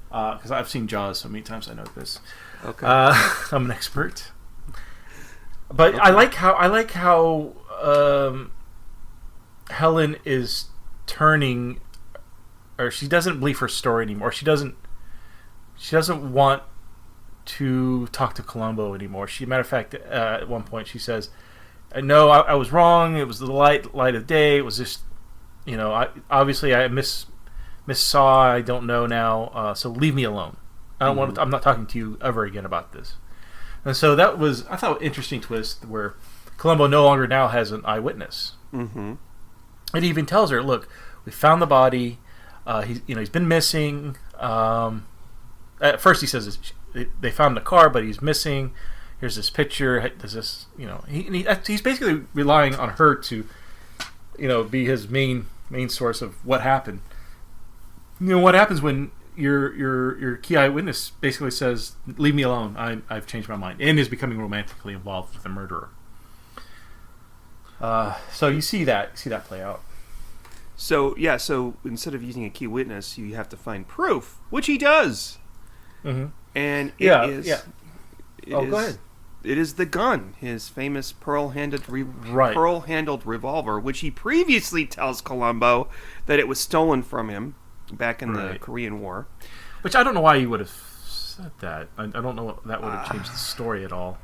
because I've seen Jaws so many times, I know this. Okay. I'm an expert. But okay. I like how Helen is turning, or she doesn't believe her story anymore. She doesn't want to talk to Colombo anymore. Matter of fact, at one point she says, "No, I was wrong. It was the light of day. It was just, obviously I missaw. I don't know now. So leave me alone. I don't want. I'm not talking to you ever again about this." And so that was, I thought, an interesting twist where Colombo no longer now has an eyewitness. Mm-hmm. And he even tells her, "Look, we found the body. He's been missing." At first, he says they found the car, but he's missing. Here's this picture. Does this, he's basically relying on her to, be his main source of what happened. What happens when your key eyewitness basically says, "Leave me alone. I've changed my mind," and is becoming romantically involved with the murderer. So you see that play out. So instead of using a key witness, you have to find proof, which he does. Mm-hmm. And go ahead. It is the gun, his famous pearl-handled revolver, which he previously tells Colombo that it was stolen from him back in the Korean War. Which I don't know why you would have said that. I don't know what that would have changed the story at all.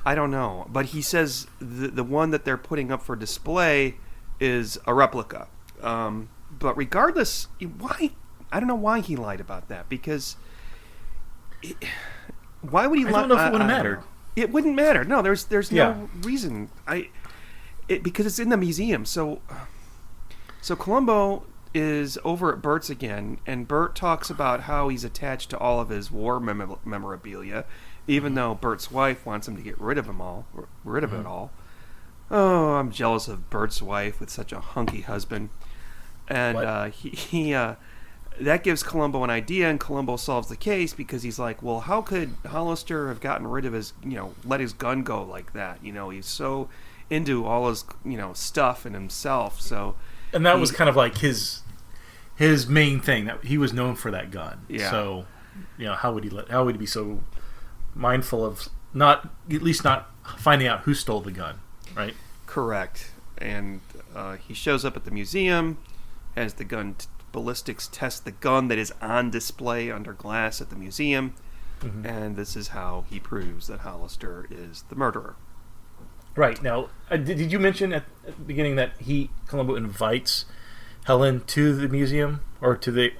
I don't know, but he says the one that they're putting up for display is a replica. But regardless, why? I don't know why he lied about that, because why would he lie? I don't know if it would have mattered. It wouldn't matter. No, there's no reason. Because it's in the museum. So Colombo is over at Bert's again, and Bert talks about how he's attached to all of his war memorabilia, even though Bert's wife wants him to get rid of it all. Oh, I'm jealous of Bert's wife with such a hunky husband. And he that gives Colombo an idea, and Colombo solves the case because he's like, well, how could Hollister have gotten rid of his, let his gun go like that? He's so into all his, stuff and himself. So, and that was kind of like his main thing, that he was known for that gun. Yeah. So how would he be so mindful of not finding out who stole the gun, right? Correct. And he shows up at the museum, has the gun ballistics test the gun that is on display under glass at the museum, and this is how he proves that Hollister is the murderer. Right. Now, did you mention at the beginning that Columbo invites Helen to the museum or to the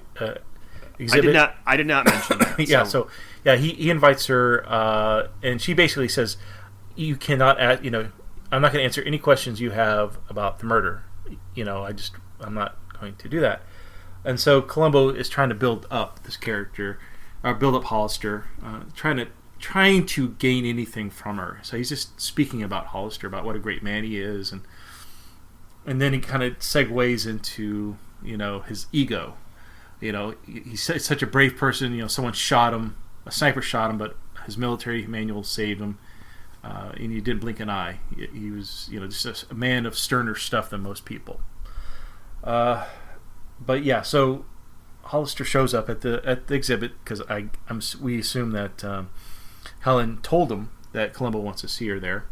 exhibit? I did not mention that. Yeah. So he invites her, and she basically says, "You cannot ask. I'm not going to answer any questions you have about the murder. I'm not going to do that." And so Columbo is trying to build up this character, or build up Hollister, trying to gain anything from her. So he's just speaking about Hollister, about what a great man he is, and then he kind of segues into his ego. He's such a brave person. Someone shot him, a sniper shot him, but his military manual saved him, and he didn't blink an eye. He was just a man of sterner stuff than most people. But yeah, so Hollister shows up at the exhibit because we assume that Helen told him that Columbo wants to see her there,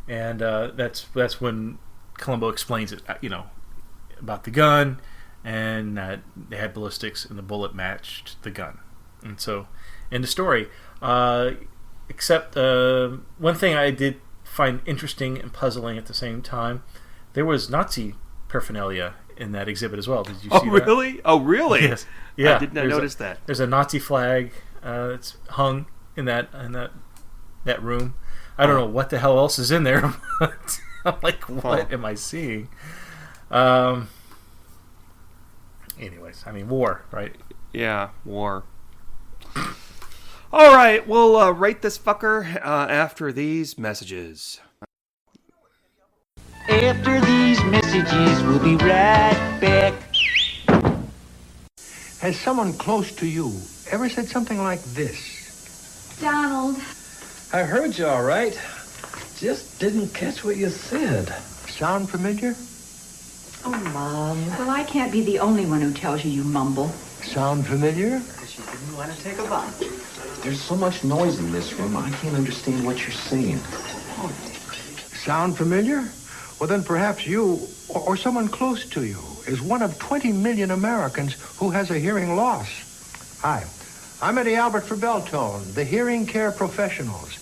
and that's when Columbo explains it, about the gun, and that they had ballistics and the bullet matched the gun, and so in the story, except one thing I did find interesting and puzzling at the same time, there was Nazi paraphernalia in that exhibit as well. Did you see that? Really? Oh, really? Yes. Yeah. I did not notice that. There's a Nazi flag that's hung in that room. I don't know what the hell else is in there, but I'm like, what am I seeing? Anyways, war, right? Yeah, war. All right, we'll rate this fucker after these messages. After these messages, we'll be right back. Has someone close to you ever said something like this? Donald. I heard you all right. Just didn't catch what you said. Sound familiar? Oh, Mom. Well, I can't be the only one who tells you mumble. Sound familiar? She didn't want to take a bath. There's so much noise in this room, I can't understand what you're saying. Sound familiar? Well, then perhaps you, or someone close to you, is one of 20 million Americans who has a hearing loss. Hi, I'm Eddie Albert for Beltone, the hearing care professionals.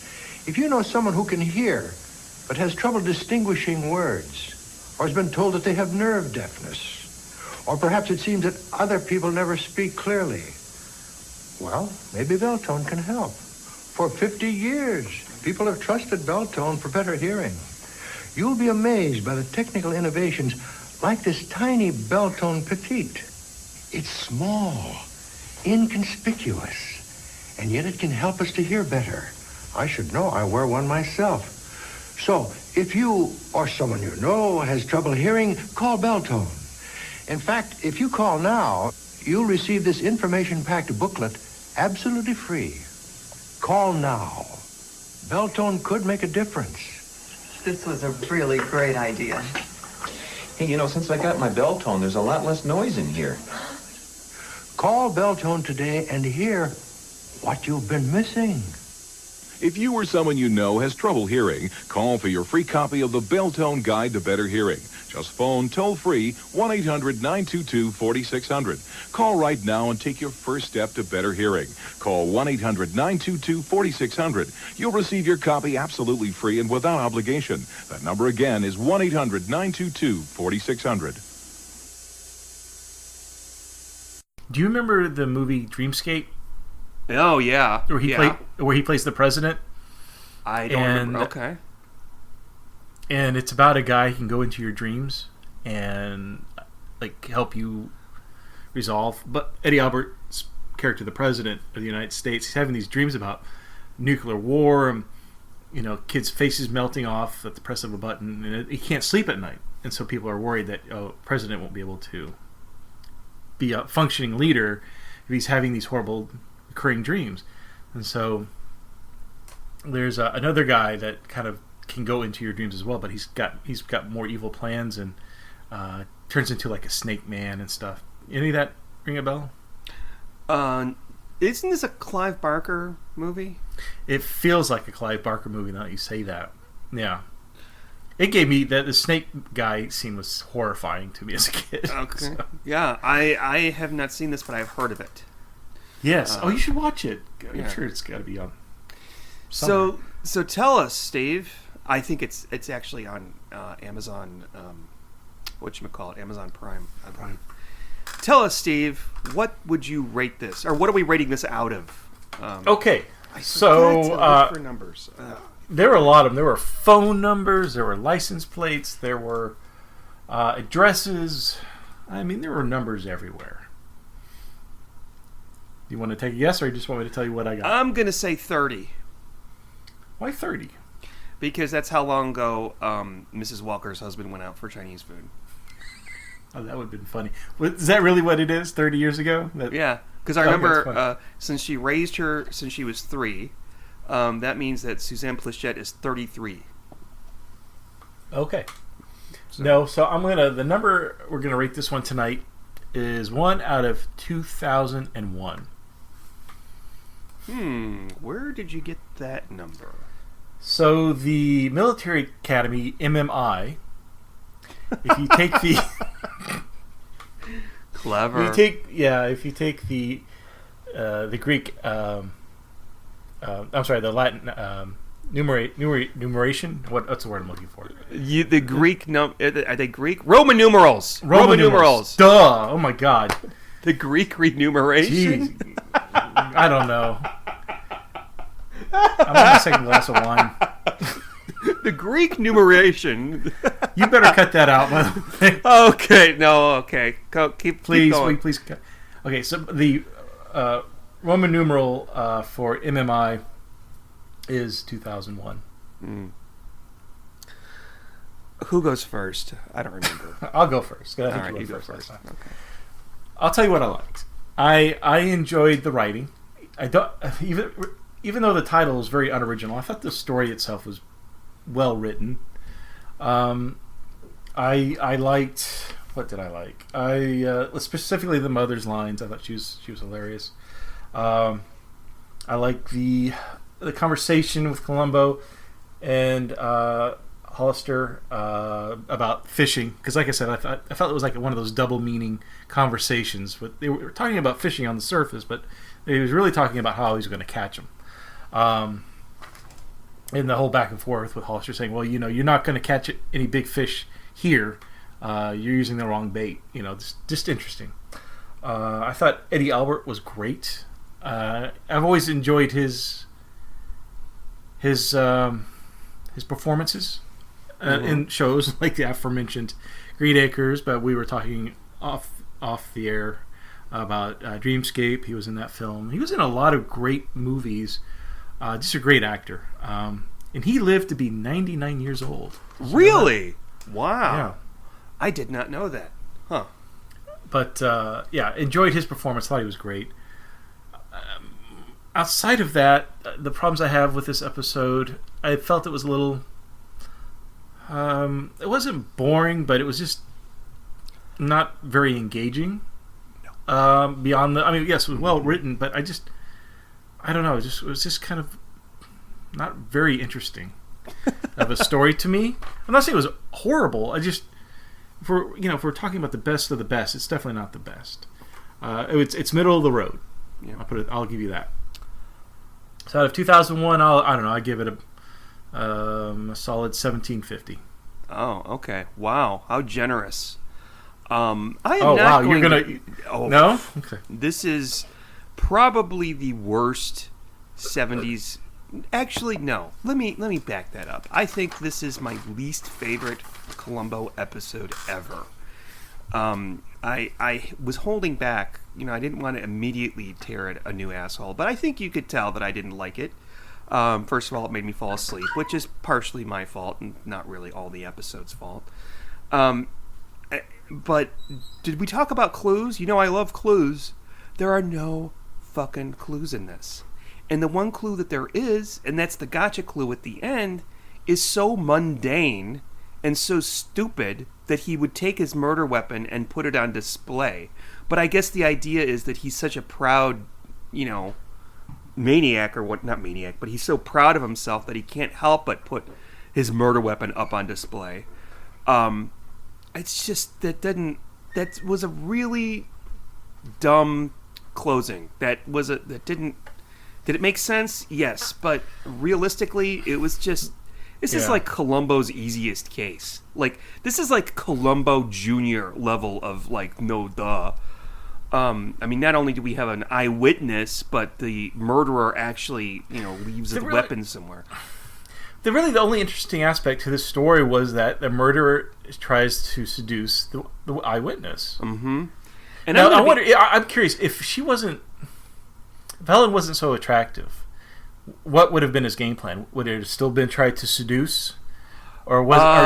If you know someone who can hear, but has trouble distinguishing words, or has been told that they have nerve deafness, or perhaps it seems that other people never speak clearly, well, maybe Beltone can help. For 50 years, people have trusted Beltone for better hearing. You'll be amazed by the technical innovations like this tiny Beltone Petite. It's small, inconspicuous, and yet it can help us to hear better. I should know. I wear one myself. So, if you or someone you know has trouble hearing, call Beltone. In fact, if you call now, you'll receive this information-packed booklet absolutely free. Call now. Beltone could make a difference. This was a really great idea. Hey, since I got my Beltone, there's a lot less noise in here. Call Beltone today and hear what you've been missing. If you or someone you know has trouble hearing, call for your free copy of the Beltone Guide to Better Hearing. Just phone toll-free 1-800-922-4600. Call right now and take your first step to better hearing. Call 1-800-922-4600. You'll receive your copy absolutely free and without obligation. That number again is 1-800-922-4600. Do you remember the movie Dreamscape? Oh, yeah. Where he plays the president? I don't remember. Okay. And it's about a guy who can go into your dreams and help you resolve. But Eddie Albert's character, the president of the United States, he's having these dreams about nuclear war and kids' faces melting off at the press of a button, and he can't sleep at night. And so people are worried that president won't be able to be a functioning leader if he's having these horrible recurring dreams. And so there's another guy that kind of can go into your dreams as well, but he's got more evil plans and turns into like a snake man and stuff. Any of that ring a bell? Isn't this a Clive Barker movie? It feels like a Clive Barker movie now that you say that. Yeah. It gave me that the snake guy scene was horrifying to me as a kid. Okay. So. Yeah, I have not seen this, but I've heard of it. Yes. You should watch it. I'm yeah. sure it's got to be on. Somewhere. So tell us, Steve. I think it's actually on Amazon. Whatchamacallit? Amazon Prime. Tell us, Steve. What would you rate this, or what are we rating this out of? Okay. For numbers. There were a lot of them. There were phone numbers. There were license plates. There were addresses. I mean, there were numbers everywhere. Do you want to take a guess, or you just want me to tell you what I got? I'm going to say 30. Why 30? Because that's how long ago Mrs. Walker's husband went out for Chinese food. Oh, that would have been funny. Is that really what it is? 30 years ago? Yeah, because I remember since she raised her since she was 3, that means that Suzanne Pleshette is 33. Okay. So I'm gonna the number we're gonna rate this one tonight is 1 out of 2001. Where did you get that number? So the Military Academy MMI. If you take the clever. If you take the Greek, I'm sorry, the Latin numeration. What's the word I'm looking for? The Greek are they Greek? Roman numerals. Roman numerals. Duh! Oh my God. The Greek renumeration. Jeez. I don't know. I'm on a second glass of wine. The Greek numeration. You better cut that out, by the way. Okay, no, okay. Keep going. Please. Okay, so the Roman numeral for MMI is 2001. Who goes first? I don't remember. I'll go first. All right, you go first. Okay. I'll tell you what I liked. I enjoyed the writing. I don't even though the title is very unoriginal, I thought the story itself was well written. I liked, what did I like? Specifically the mother's lines. I thought she was hilarious. I like the conversation with Colombo and Hollister about fishing, because like I said, I felt it was like one of those double meaning conversations. But they were talking about fishing on the surface, but he was really talking about how he was going to catch them. And the whole back and forth with Hollister saying, well, you're not going to catch any big fish here. You're using the wrong bait. Just interesting. I thought Eddie Albert was great. I've always enjoyed his performances in shows like the aforementioned Green Acres, but we were talking off the air about Dreamscape. He was in that film. He was in a lot of great movies. Just a great actor. And he lived to be 99 years old. Really? Wow. Yeah. I did not know that. Huh. But, enjoyed his performance. Thought he was great. Outside of that, the problems I have with this episode, I felt it was a little... it wasn't boring, but it was just not very engaging. No. Beyond yes, it was well written, but I don't know. It was just kind of not very interesting of a story to me. I'm not saying it was horrible. If we're talking about the best of the best, it's definitely not the best. It's middle of the road. Yeah. I'll give you that. So out of 2001, I give it a solid 1750. Oh, okay. Wow, how generous. No? Okay. This is probably the worst 70s. Actually, no. Let me back that up. I think this is my least favorite Columbo episode ever. I was holding back. I didn't want to immediately tear it a new asshole, but I think you could tell that I didn't like it. First of all, it made me fall asleep, which is partially my fault and not really all the episode's fault. But did we talk about clues? I love clues. There are no fucking clues in this. And the one clue that there is, and that's the gotcha clue at the end, is so mundane and so stupid that he would take his murder weapon and put it on display. But I guess the idea is that he's such a proud, maniac, or what, not maniac, but he's so proud of himself that he can't help but put his murder weapon up on display. It's just that was a really dumb closing. Did it make sense? Yes, but realistically, it was just. This is like Columbo's easiest case. Like, this is like Colombo Jr. level of, like, no duh. I mean, not only do we have an eyewitness, but the murderer actually, leaves his weapon somewhere. The only interesting aspect to this story was that the murderer tries to seduce the eyewitness. Mm-hmm. And now, I'm curious, if Helen wasn't so attractive, what would have been his game plan? Would it have still been tried to seduce, or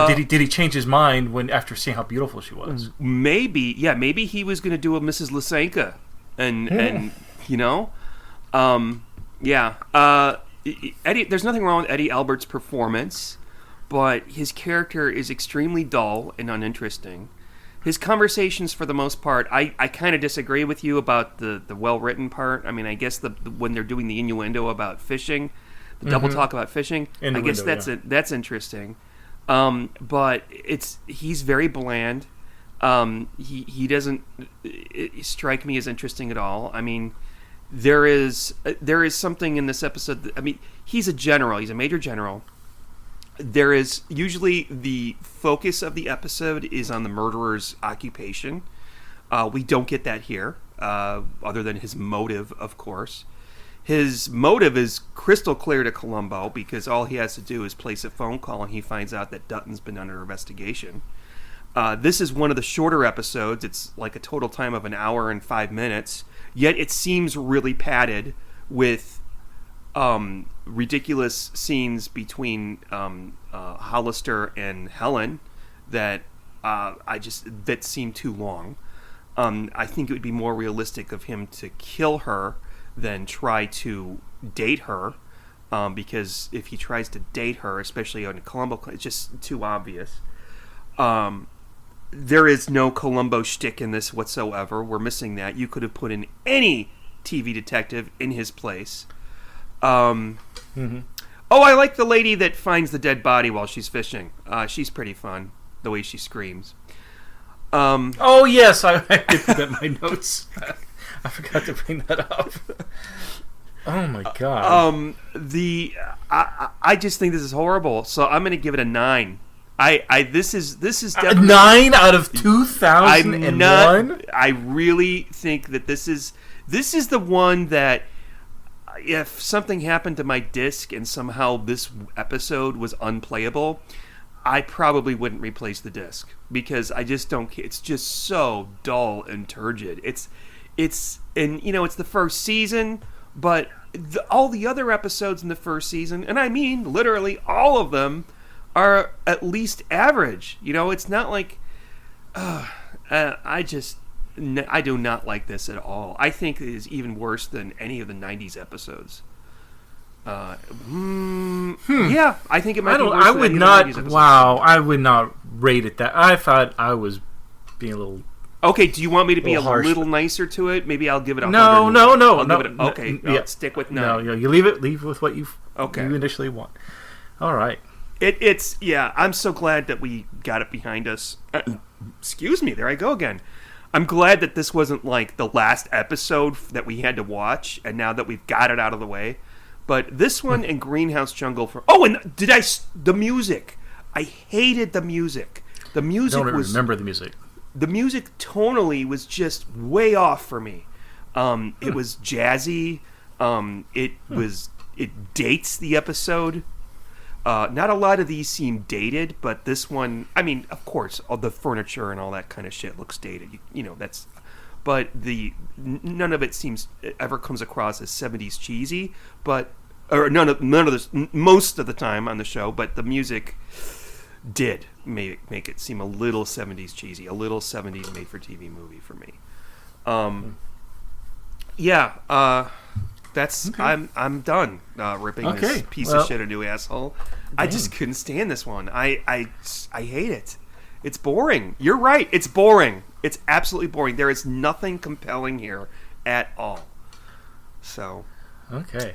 did he change his mind after seeing how beautiful she was? Maybe he was going to do a Mrs. Lysenko, and Eddie. There's nothing wrong with Eddie Albert's performance, but his character is extremely dull and uninteresting. His conversations, for the most part, I kind of disagree with you about the well-written part. I mean, I guess when they're doing the innuendo about fishing, the double talk about fishing, I guess that's interesting. But he's very bland. He doesn't strike me as interesting at all. I mean, there is something in this episode. He's a general. He's a major general. There is usually the focus of the episode is on the murderer's occupation. We don't get that here, other than his motive, of course. His motive is crystal clear to Colombo because all he has to do is place a phone call and he finds out that Dutton's been under investigation. This is one of the shorter episodes. It's like a total time of 1 hour and 5 minutes, yet it seems really padded with ridiculous scenes between Hollister and Helen that that seem too long. I think it would be more realistic of him to kill her than try to date her, because if he tries to date her, especially on Colombo, it's just too obvious. There is no Colombo shtick in this whatsoever. We're missing that. You could have put in any TV detective in his place. Oh, I like the lady that finds the dead body while she's fishing. She's pretty fun, the way she screams. Oh, yes, I did put that in my notes. I forgot to bring that up. Oh, my God. I just think this is horrible, so I'm going to give it a 9. This is a definitely 9 out of 2001. I really think that this is the one that if something happened to my disc and somehow this episode was unplayable, I probably wouldn't replace the disc because I just don't. It's just so dull and turgid. It's the first season, but all the other episodes in the first season, and I mean literally all of them, are at least average. It's not like I do not like this at all. I think it is even worse than any of the 90s episodes. Yeah, I think it might be worse than any of the 90s episodes. Wow, I would not rate it that. I thought I was being a little... Okay, do you want me to be a little nicer to it? Maybe I'll give it a 100. No. Okay, stick with 9. No, you leave with what you initially want. All right. I'm so glad that we got it behind us. Excuse me, there I go again. I'm glad that this wasn't like the last episode that we had to watch, and now that we've got it out of the way. But this one and Greenhouse Jungle the music. I hated the music. The music I don't remember the music. The music tonally was just way off for me. It was jazzy. It dates the episode. Not a lot of these seem dated, but this one, I mean, of course, all the furniture and all that kind of shit looks dated. But none of it ever comes across as 70s cheesy, none of this, most of the time on the show, but the music did make it seem a little 70s cheesy, a little 70s made-for-TV movie for me. That's Okay. I'm done ripping this piece of shit a new asshole. I just couldn't stand this one. I hate it. It's boring. You're right. It's boring. It's absolutely boring. There is nothing compelling here at all. So. Okay.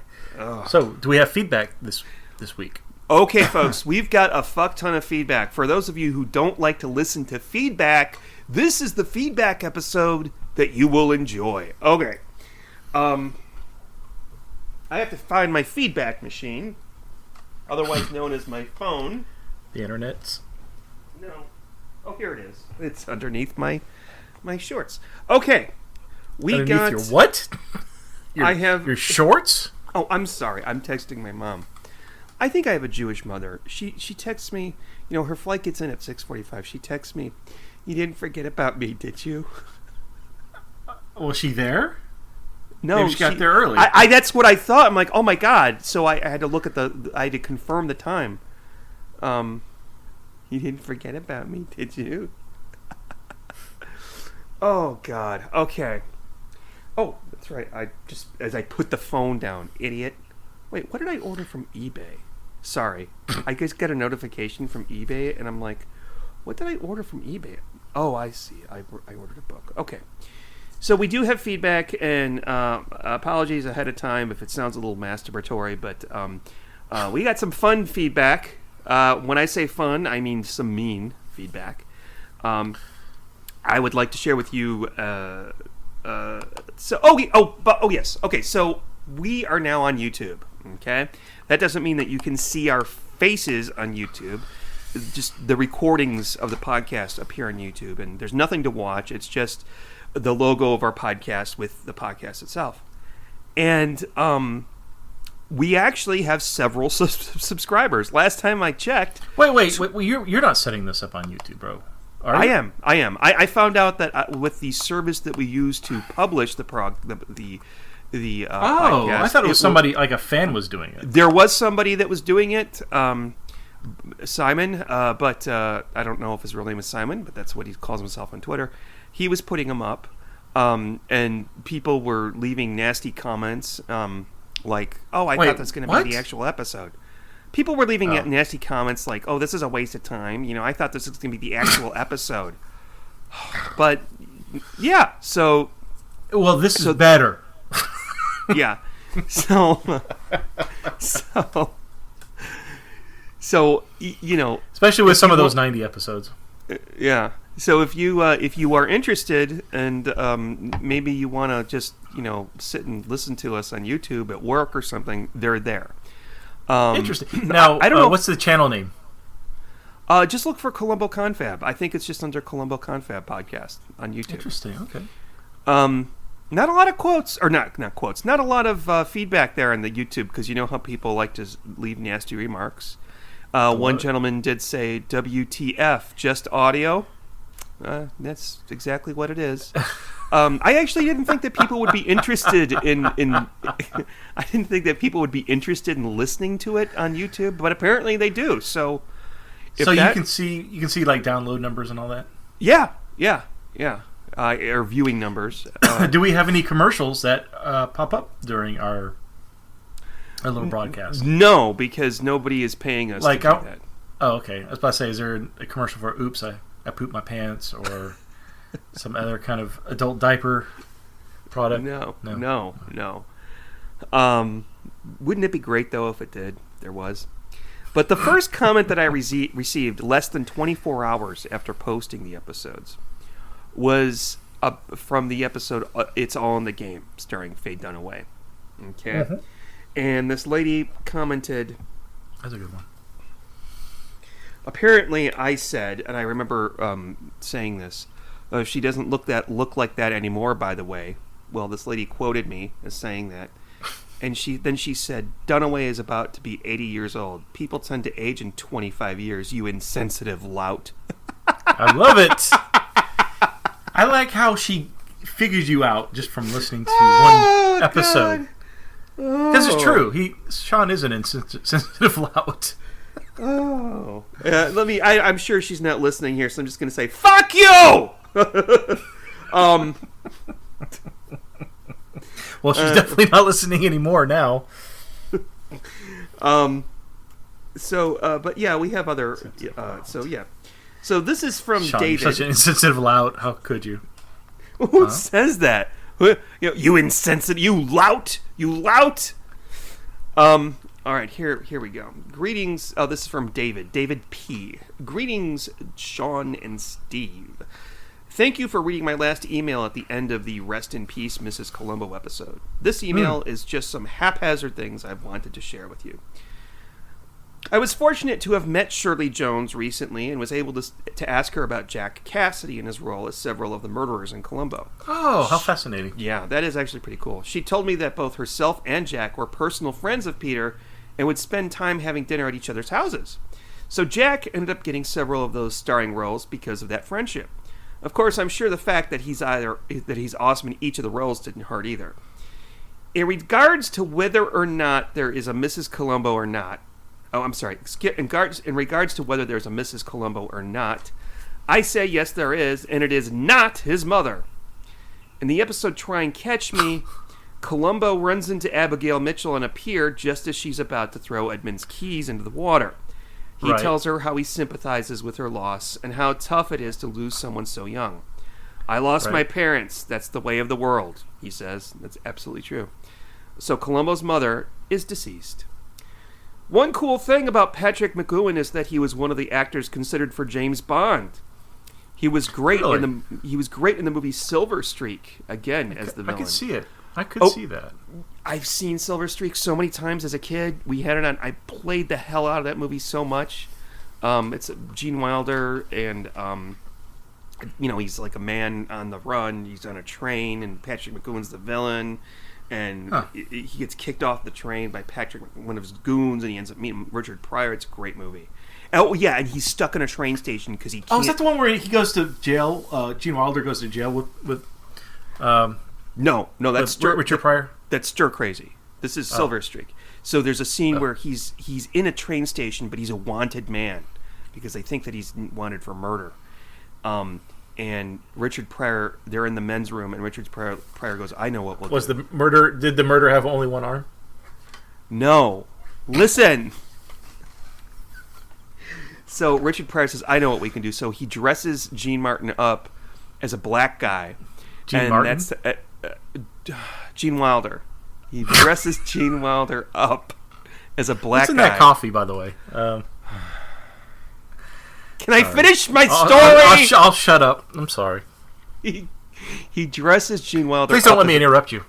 So, do we have feedback this week? Okay, folks, we've got a fuck ton of feedback. For those of you who don't like to listen to feedback, this is the feedback episode that you will enjoy. Okay. I have to find my feedback machine, otherwise known as my phone. The internet's? No. Oh, here it is. It's underneath my shorts. Okay. Underneath your what? I have your shorts? Oh, I'm sorry. I'm texting my mom. I think I have a Jewish mother. She texts me, her flight gets in at 6:45. She texts me, "You didn't forget about me, did you?" Was she there? No, maybe she got there early. I that's what I thought. I'm like, oh my god. So I had to look at I had to confirm the time. You didn't forget about me, did you? Oh god. Okay. Oh, that's right. As I put the phone down, idiot. Wait, what did I order from eBay? Sorry. I just got a notification from eBay, and I'm like, what did I order from eBay? Oh, I see. I ordered a book. Okay. So we do have feedback, and apologies ahead of time if it sounds a little masturbatory, but we got some fun feedback. When I say fun, I mean some mean feedback. I would like to share with you... yes. Okay, so we are now on YouTube, okay? That doesn't mean that you can see our faces on YouTube. Just the recordings of the podcast appear on YouTube, and there's nothing to watch. It's just the logo of our podcast with the podcast itself. And we actually have several subscribers. Last time I checked... Wait, you're not setting this up on YouTube, bro. I am. I found out that with the service that we use to publish the podcast. I thought it was somebody, like a fan was doing it. There was somebody that was doing it, Simon, but I don't know if his real name is Simon, but that's what he calls himself on Twitter. He was putting them up, and people were leaving nasty comments, like, "Oh, I thought that's going to be the actual episode." People were leaving nasty comments like, "Oh, this is a waste of time." I thought this was going to be the actual episode. But yeah, so this is better. Yeah. So especially with some of those 90 episodes. Yeah. So if you are interested and maybe you want to just sit and listen to us on YouTube at work or something, they're there. Interesting. Now, I don't know what's the channel name. Just look for Colombo Confab. I think it's just under Colombo Confab podcast on YouTube. Interesting. Okay. Not a lot of quotes, or not quotes. Not a lot of feedback there on the YouTube because you know how people like to leave nasty remarks. One gentleman did say, "WTF? Just audio." That's exactly what it is. I actually didn't think that people would be interested in I didn't think that people would be interested in listening to it on YouTube, but apparently they do. So you can see like download numbers and all that? Yeah. Or viewing numbers. Do we have any commercials that pop up during our little broadcast? No, because nobody is paying us to do that. Oh, okay. I was about to say, is there a commercial for "Oops, I pooped my pants" or some other kind of adult diaper product? No. Wouldn't it be great, though, if it did? There was. But the first comment that I received less than 24 hours after posting the episodes was from the episode "It's All in the Game," starring Faye Dunaway. Okay? Mm-hmm. And this lady commented... That's a good one. Apparently, I said, and I remember saying this, she doesn't look like that anymore, by the way. Well, this lady quoted me as saying that. And she said, "Dunaway is about to be 80 years old. People tend to age in 25 years, you insensitive lout." I love it. I like how she figures you out just from listening to one episode. This is true. Sean is an insensitive lout. Oh. I'm sure she's not listening here, so I'm just going to say, "Fuck you!" Well, she's definitely not listening anymore now. But yeah, we have other. So this is from Sean, David. you're such an insensitive lout. How could you? Who says that? You insensitive. You lout. You lout. All right, here we go. Greetings. Oh, this is from David. David P. Greetings, Sean and Steve. Thank you for reading my last email at the end of the Rest in Peace, Mrs. Colombo episode. This email is just some haphazard things I've wanted to share with you. I was fortunate to have met Shirley Jones recently and was able to ask her about Jack Cassidy and his role as several of the murderers in Colombo. Oh, how fascinating. Yeah, that is actually pretty cool. She told me that both herself and Jack were personal friends of Peter and would spend time having dinner at each other's houses. So Jack ended up getting several of those starring roles because of that friendship. Of course, I'm sure the fact that he's awesome in each of the roles didn't hurt either. In regards to whether or not there is a Mrs. Colombo or not, in regards to whether there's a Mrs. Colombo or not, I say yes there is, and it is not his mother. In the episode Try and Catch Me, Colombo runs into Abigail Mitchell on a pier just as she's about to throw Edmund's keys into the water. He tells her how he sympathizes with her loss and how tough it is to lose someone so young. I lost my parents. That's the way of the world, he says. That's absolutely true. So Colombo's mother is deceased. One cool thing about Patrick McGoohan is that he was one of the actors considered for James Bond. He was great in the movie Silver Streak, again, as the villain. I could see it. I could see that. I've seen Silver Streak so many times as a kid. We had it on. I played the hell out of that movie so much. It's Gene Wilder, and he's like a man on the run. He's on a train, and Patrick McGoohan's the villain. And he gets kicked off the train by one of his goons, and he ends up meeting Richard Pryor. It's a great movie. Oh yeah, and he's stuck in a train station because he can't. Oh, is that the one where he goes to jail? Gene Wilder goes to jail with No, that's Richard Pryor. That's Stir Crazy. This is Silver Streak. So there's a scene where he's in a train station, but he's a wanted man because they think that he's wanted for murder. And Richard Pryor, they're in the men's room, and Richard Pryor goes, "I know what we'll do." Did the murder have only one arm? No. Listen. So Richard Pryor says, "I know what we can do." So he dresses Gene Martin up as a black guy. Gene Martin? That's Gene Wilder. He dresses Gene Wilder up as a black guy. What's in that coffee, by the way? Can I finish my story? I'll shut up. I'm sorry. He dresses Gene Wilder. Please don't let me interrupt you.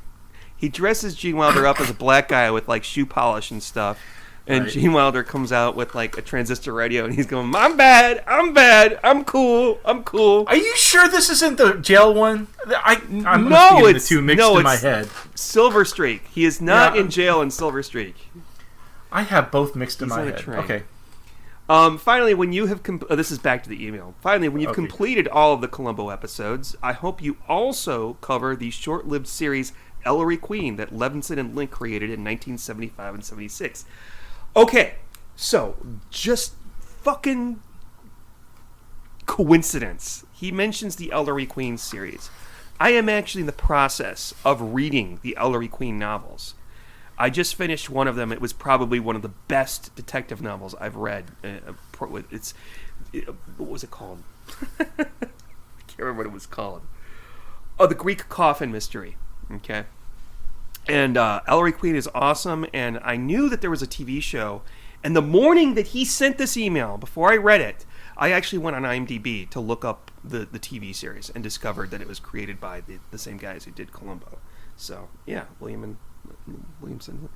He dresses Gene Wilder up as a black guy with like shoe polish and stuff. And Gene Wilder comes out with like a transistor radio, and he's going, I'm bad, I'm cool. Are you sure this isn't the jail one? I'm no, it's the two mixed in my head. Silver Streak. He is not in jail in Silver Streak. I have both mixed in my head. Okay. Finally, when you have this is back to the email. Finally, when you've completed all of the Columbo episodes, I hope you also cover the short-lived series Ellery Queen that Levinson and Link created in 1975 and 76. Okay, so just fucking coincidence. He mentions the Ellery Queen series. I am actually in the process of reading the Ellery Queen novels. I just finished one of them. It was probably one of the best detective novels I've read. What was it called? I can't remember what it was called. Oh, The Greek Coffin Mystery. Okay. And Ellery Queen is awesome, and I knew that there was a TV show. And the morning that he sent this email, before I read it, I actually went on IMDb to look up the TV series and discovered that it was created by the same guys who did Columbo. So, yeah, Williamson.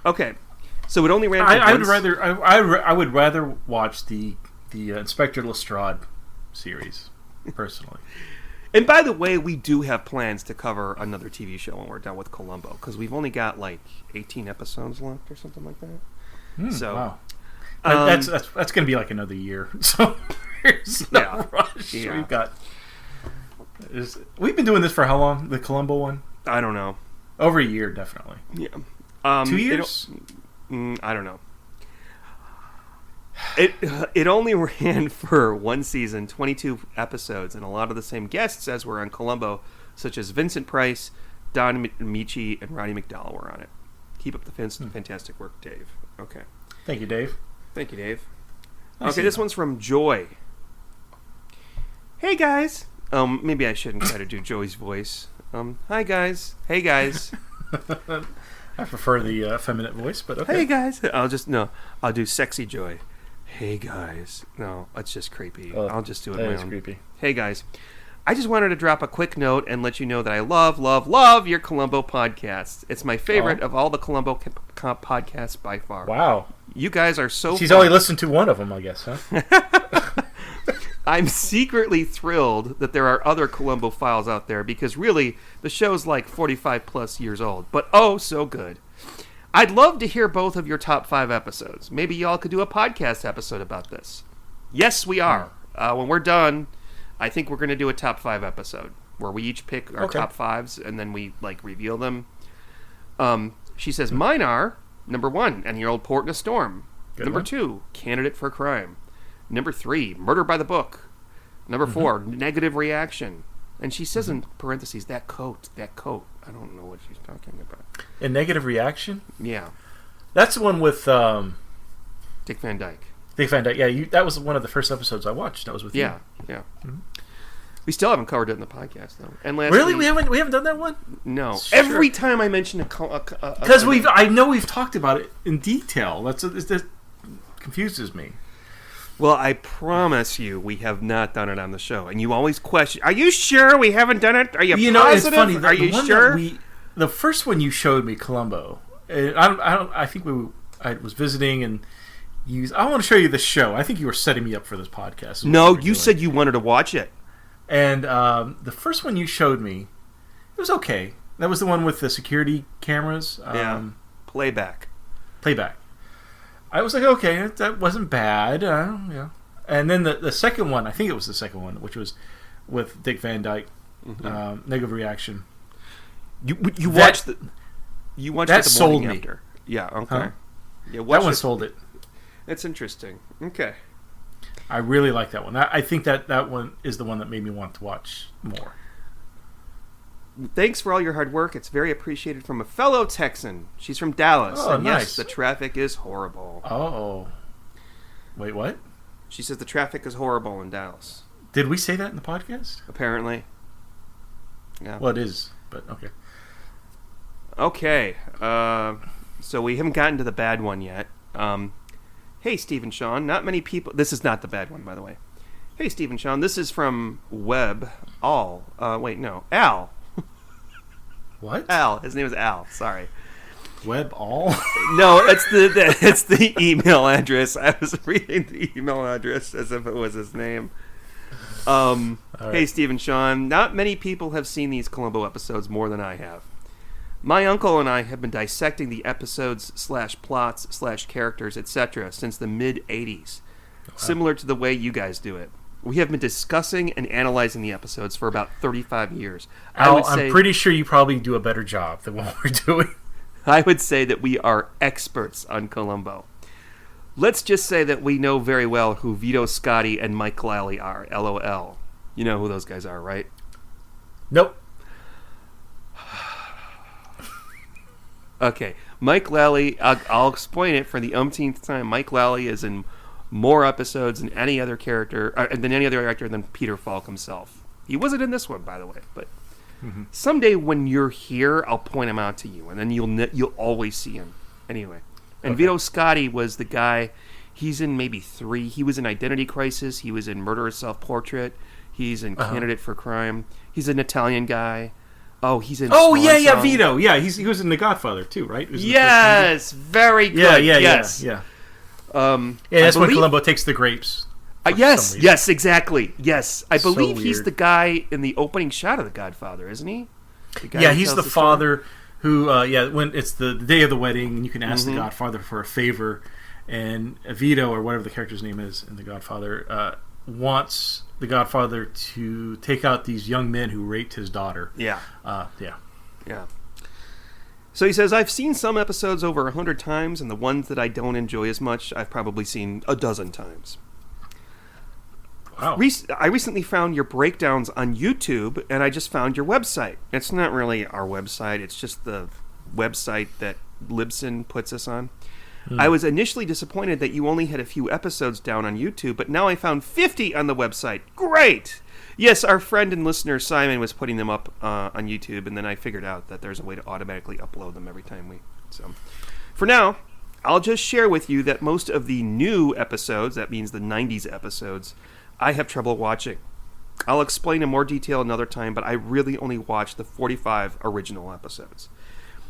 Okay, so it only ran for I would rather watch the Inspector Lestrade series, personally. And by the way, we do have plans to cover another TV show when we're done with Columbo, because we've only got like 18 episodes left or something like that. Wow. That's going to be like another year. So there's no rush. Yeah. We've been doing this for how long? The Columbo one? I don't know. Over a year, definitely. Yeah. 2 years? I don't know. It only ran for one season, 22 episodes, and a lot of the same guests as were on Columbo, such as Vincent Price, Don Amici and Roddy McDowell were on it. Keep up the fantastic work, Dave. Okay. Thank you, Dave. Thank you, Dave. I see Okay, this that. one's from Joy. Hey, guys. Maybe I shouldn't try to do Joy's voice. Hi, guys. Hey, guys. I prefer the effeminate voice, but okay. Hey, guys. I'll do sexy Joy. Hey, guys. No, it's just creepy. I'll just do it that my is own. creepy. Hey, guys. I just wanted to drop a quick note and let you know that I love your Colombo podcast. It's my favorite of all the Colombo podcasts by far. Wow. You guys are so She's fun. only listened to one of them, I guess, huh? I'm secretly thrilled that there are other Colombo files out there because really, the show's like 45 plus years old, but oh so good. I'd love to hear both of your top 5 episodes. Maybe y'all could do a podcast episode about this. Yes, we are. When we're done, I think we're going to do a top 5 episode where we each pick our top 5s and then we reveal them. She says, mine are, number 1, Any Old Port in a Storm. Good Number one. 2, Candidate for Crime. Number 3, Murder by the Book. Number 4, Negative Reaction. And she says in parentheses, that coat. I don't know what she's talking about. A Negative Reaction? Yeah. That's the one with Dick Van Dyke. Dick Van Dyke. Yeah, that was one of the first episodes I watched. That was with you. Yeah. We still haven't covered it in the podcast, though. And lastly, Really? We haven't done that one? No. Sure. Every time I mention because I know we've talked about it in detail. That confuses me. Well, I promise you, we have not done it on the show, and you always question: are you sure we haven't done it? Are you positive? It's funny. Are you sure? The first one you showed me, Columbo. I think I was visiting and. I want to show you this show. I think you were setting me up for this podcast. No, you said you wanted to watch it. And the first one you showed me, it was okay. That was the one with the security cameras. Playback. I was like, okay, that wasn't bad. Yeah. And then the second one, I think it was the second one, which was with Dick Van Dyke, Negative Reaction. You watched that the morning sold me. After. Yeah. Okay. Huh? Yeah. That one sold it. It's interesting. Okay. I really like that one. I think that one is the one that made me want to watch more. Thanks for all your hard work. It's very appreciated from a fellow Texan. She's from Dallas. Oh, and nice. Yes, the traffic is horrible. Oh. Wait, what? She says the traffic is horrible in Dallas. Did we say that in the podcast? Apparently. Yeah. Well, it is, but okay. Okay. So we haven't gotten to the bad one yet. Hey, Steve and Sean. Not many people... This is not the bad one, by the way. Hey, Steve and Sean. This is from Al. What? Al. His name is Al. Sorry. Web All? No, it's the email address. I was reading the email address as if it was his name. Right. Hey, Steve and Sean. Not many people have seen these Colombo episodes more than I have. My uncle and I have been dissecting the episodes / plots / characters, etc. since the mid-'80s, similar to the way you guys do it. We have been discussing and analyzing the episodes for about 35 years. I'm pretty sure you probably do a better job than what we're doing. I would say that we are experts on Colombo. Let's just say that we know very well who Vito Scotti and Mike Lally are, LOL. You know who those guys are, right? Nope. Okay, Mike Lally, I'll explain it for the umpteenth time. Mike Lally is in more episodes than any other character, than any other actor than Peter Falk himself. He wasn't in this one, by the way, but someday when you're here, I'll point him out to you, and then you'll always see him. Anyway, and Vito Scotti was the guy. He's in maybe 3. He was in Identity Crisis. He was in Murderous Self-Portrait. He's in Candidate for Crime. He's an Italian guy. Oh, he's in. Oh, Swan yeah, Song. Vito. Yeah, he was in The Godfather too, right? Yes, very good. Yeah. Yes. That's when Columbo takes the grapes. Yes, exactly. Yes, I So believe he's weird. the guy in the opening shot of The Godfather, isn't he? Yeah, he's the father who. When it's the day of the wedding, and you can ask the Godfather for a favor, and Vito or whatever the character's name is in The Godfather wants the Godfather to take out these young men who raped his daughter. Yeah. Yeah. So he says, I've seen some episodes over 100 times, and the ones that I don't enjoy as much, I've probably seen a dozen times. Wow. I recently found your breakdowns on YouTube, and I just found your website. It's not really our website. It's just the website that Libsyn puts us on. I was initially disappointed that you only had a few episodes down on YouTube, but now I found 50 on the website. Great! Yes, our friend and listener Simon was putting them up on YouTube, and then I figured out that there's a way to automatically upload them every time we... So, for now, I'll just share with you that most of the new episodes, that means the 90s episodes, I have trouble watching. I'll explain in more detail another time, but I really only watched the 45 original episodes.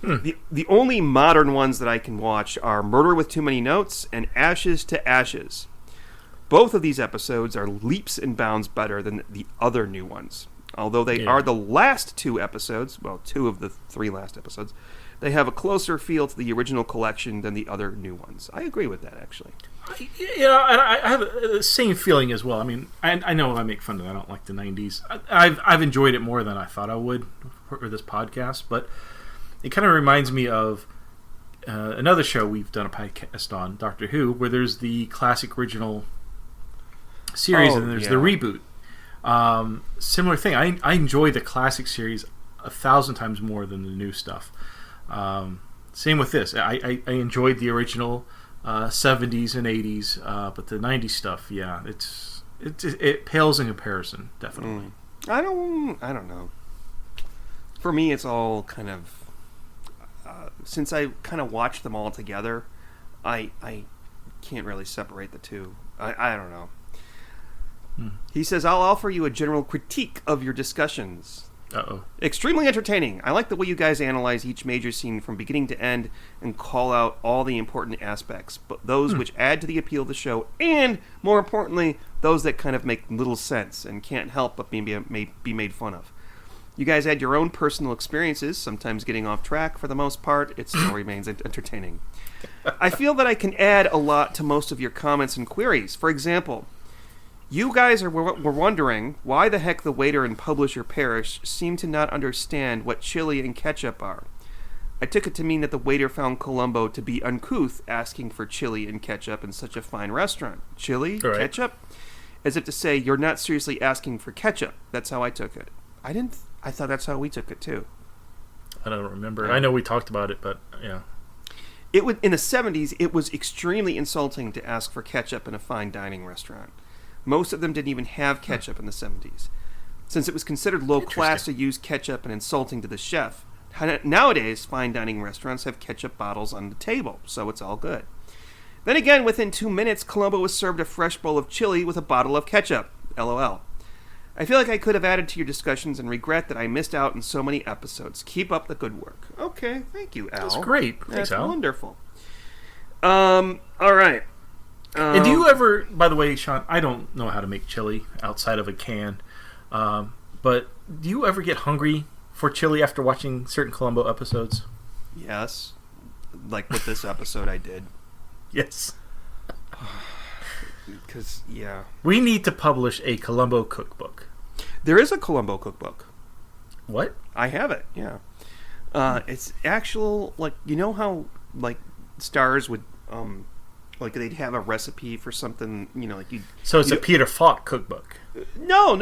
The only modern ones that I can watch are Murder with Too Many Notes and Ashes to Ashes. Both of these episodes are leaps and bounds better than the other new ones. Although they are the last two episodes, well, two of the three last episodes, they have a closer feel to the original collection than the other new ones. I agree with that, actually. Yeah, and I have the same feeling as well. I mean, I know I make fun of it. I don't like the 90s. I've enjoyed it more than I thought I would for this podcast, but it kind of reminds me of another show we've done a podcast on, Doctor Who, where there's the classic original series and there's the reboot. Similar thing. I enjoy the classic series 1,000 times more than the new stuff. Same with this. I enjoyed the original 70s and 80s, but the 90s stuff, yeah, it pales in comparison, definitely. I don't know. For me, it's all kind of since I kind of watched them all together, I can't really separate the two. I don't know. He says, I'll offer you a general critique of your discussions. Uh-oh. Extremely entertaining. I like the way you guys analyze each major scene from beginning to end and call out all the important aspects, but those which add to the appeal of the show, and, more importantly, those that kind of make little sense and can't help but be made fun of. You guys add your own personal experiences, sometimes getting off track. For the most part, it still remains entertaining. I feel that I can add a lot to most of your comments and queries. For example, you guys were wondering why the heck the waiter and publisher Parrish seem to not understand what chili and ketchup are. I took it to mean that the waiter found Colombo to be uncouth, asking for chili and ketchup in such a fine restaurant. Chili? Right. Ketchup? As if to say, you're not seriously asking for ketchup. That's how I took it. I thought that's how we took it, too. I don't remember. I know we talked about it, but, yeah. In the 70s, it was extremely insulting to ask for ketchup in a fine dining restaurant. Most of them didn't even have ketchup in the 70s. Since it was considered low class to use ketchup and insulting to the chef, nowadays fine dining restaurants have ketchup bottles on the table, so it's all good. Then again, within 2 minutes, Colombo was served a fresh bowl of chili with a bottle of ketchup. LOL. I feel like I could have added to your discussions and regret that I missed out on so many episodes. Keep up the good work. Okay, thank you, Al. That's great. Thanks, That's Al. wonderful. All right. And do you ever, by the way, Sean, I don't know how to make chili outside of a can, but do you ever get hungry for chili after watching certain Columbo episodes? Yes. Like with this episode, I did. Yes. Because, yeah. We need to publish a Columbo cookbook. There is a Colombo cookbook. What? I have it, yeah. It's actual, like, you know how, like, stars would, like, they'd have a recipe for something, you know, like you. So it's a Peter Falk cookbook. No.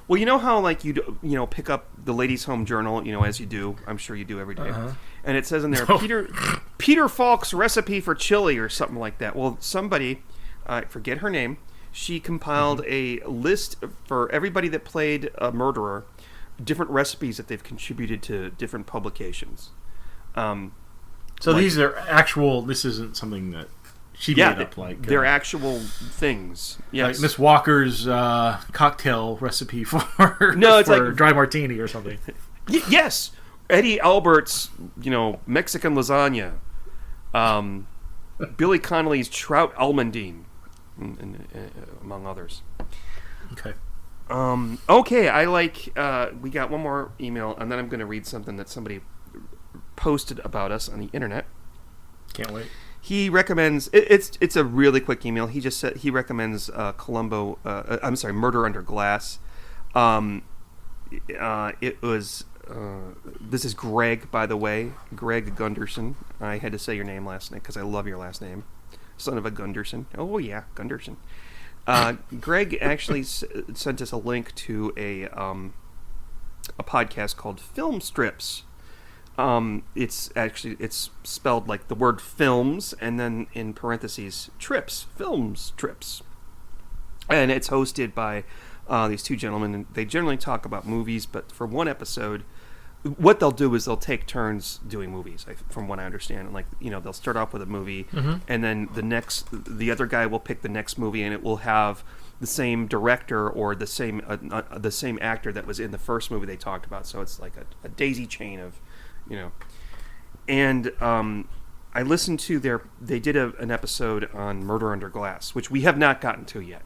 Well, you know how, like, pick up the Ladies' Home Journal, as you do. I'm sure you do every day. Uh-huh. And it says in there, Peter Falk's recipe for chili or something like that. Well, somebody, I forget her name, she compiled a list for everybody that played a murderer, different recipes that they've contributed to different publications. So these are actual, this isn't something that she made up, like... they're actual things. Yes. Like Miss Walker's cocktail recipe for, no, it's for like dry martini or something. Yes! Eddie Albert's, Mexican lasagna. Billy Connolly's trout almondine, among others. Okay. Okay, I like... we got one more email, and then I'm going to read something that somebody posted about us on the internet. Can't wait. He recommends... It's a really quick email. He just said he recommends Columbo... Murder Under Glass. It was... this is Greg, by the way. Greg Gunderson. I had to say your name last night because I love your last name. Son of a Gunderson. Oh, yeah, Gunderson. Greg actually sent us a link to a podcast called Film Strips. It's spelled like the word films and then in parentheses trips, films trips, and it's hosted by these two gentlemen. And they generally talk about movies, but for one episode, what they'll do is they'll take turns doing movies, from what I understand. And they'll start off with a movie, and then the other guy will pick the next movie, and it will have the same director or the same actor that was in the first movie they talked about. So it's like a daisy chain of, And I listened to they did an episode on Murder Under Glass, which we have not gotten to yet.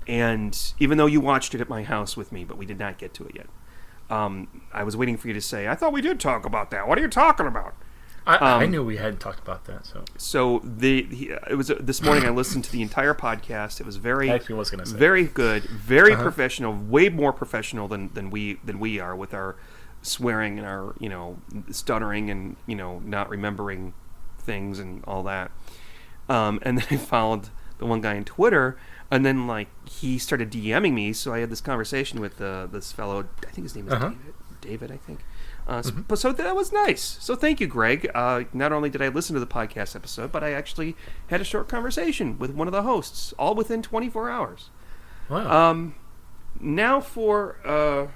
And even though you watched it at my house with me, but we did not get to it yet. I was waiting for you to say, I thought we did talk about that. What are you talking about? I knew we hadn't talked about that. So it was this morning. I listened to the entire podcast. It was very good, very professional, way more professional than we are with our swearing and our stuttering and not remembering things and all that. And then I followed the one guy on Twitter. And then, he started DMing me, so I had this conversation with this fellow. I think his name is David, I think. So that was nice. So thank you, Greg. Not only did I listen to the podcast episode, but I actually had a short conversation with one of the hosts, all within 24 hours. Wow. Now for the